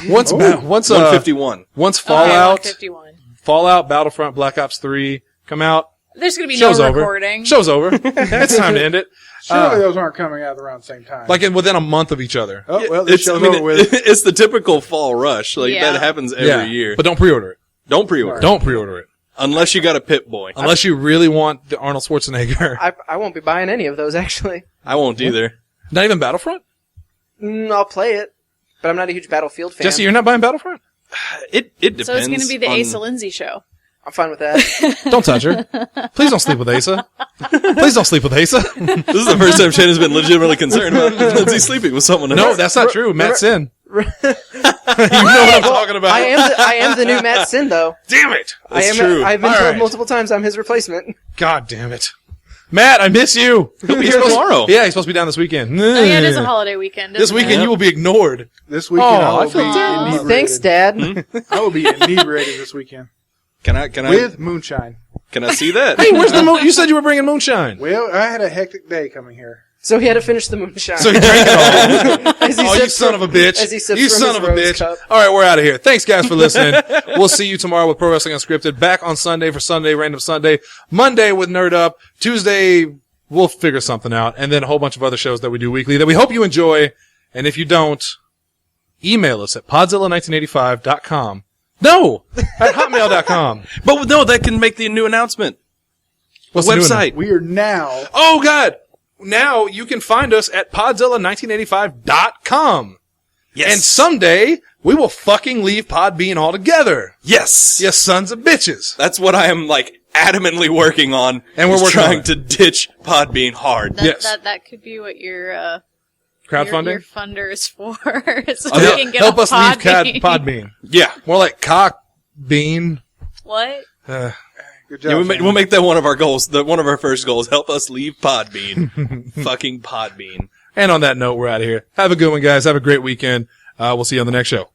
Once 151. Once Okay, Fallout, 151. Fallout, Battlefront, Black Ops 3 come out, There's going to be show's no over. recording. Show's over. It's time to end it. Surely those aren't coming out around the same time. Within a month of each other. Oh, well, this show's over with. It's the typical fall rush. Like, Yeah. that happens every year. But don't pre-order it. Don't pre-order. Don't pre-order it. Unless you got a Pit Boy. Unless you really want the Arnold Schwarzenegger. I won't be buying any of those, actually. I won't either. Not even Battlefront? I'll play it, but I'm not a huge Battlefield fan. Jesse, you're not buying Battlefront? It depends. So it's going to be the on- Asa Lindsay show. I'm fine with that. Don't touch her. Please don't sleep with Asa. Please don't sleep with Asa. This is the first time Shannon's been legitimately concerned about Lindsay sleeping with someone else. No, that's not true. Matt Sin. You know what I'm talking about. I am the new Matt Sin, though. Damn it. That's true. I've been All told right. multiple times I'm his replacement. God damn it. Matt, I miss you. He'll be here tomorrow. Yeah, he's supposed to be down this weekend. Oh, yeah, it is a holiday weekend. This isn't weekend it? you will be ignored. This weekend Oh, I I will feel be terrible. inebriated. Thanks, Dad. I will be inebriated this weekend. Can I With moonshine. see that? Hey, where's the moon? You said you were bringing moonshine. Well, I had a hectic day coming here. So he had to finish the moonshine. So he drank it all. As he Oh, you sips son of a bitch. as he sips You from son his of a rose bitch. cup. All right, we're out of here. Thanks, guys, for listening. We'll see you tomorrow with Pro Wrestling Unscripted. Back on Sunday for Sunday Random Sunday. Monday with Nerd Up. Tuesday, we'll figure something out. And then a whole bunch of other shows that we do weekly that we hope you enjoy. And if you don't, email us at podzilla1985.com. No! At hotmail.com. But no, that can make the new announcement. What's the new one? Website. We are now. Oh, God! Now you can find us at podzilla1985.com. Yes. And someday, we will fucking leave Podbean altogether. Yes. You sons of bitches. That's what I am, adamantly working on. And we're is working on trying it. to ditch Podbean hard. That could be what your Crowdfunding? your funder is for. So Oh, we yeah. can get Help on us leave Podbean. Podbean. Yeah. More like cock bean. What? Good job. Yeah, Shannon. we'll make that one of our goals. One of our first goals. Help us leave Podbean. Fucking Podbean. And on that note, we're out of here. Have a good one, guys. Have a great weekend. We'll see you on the next show.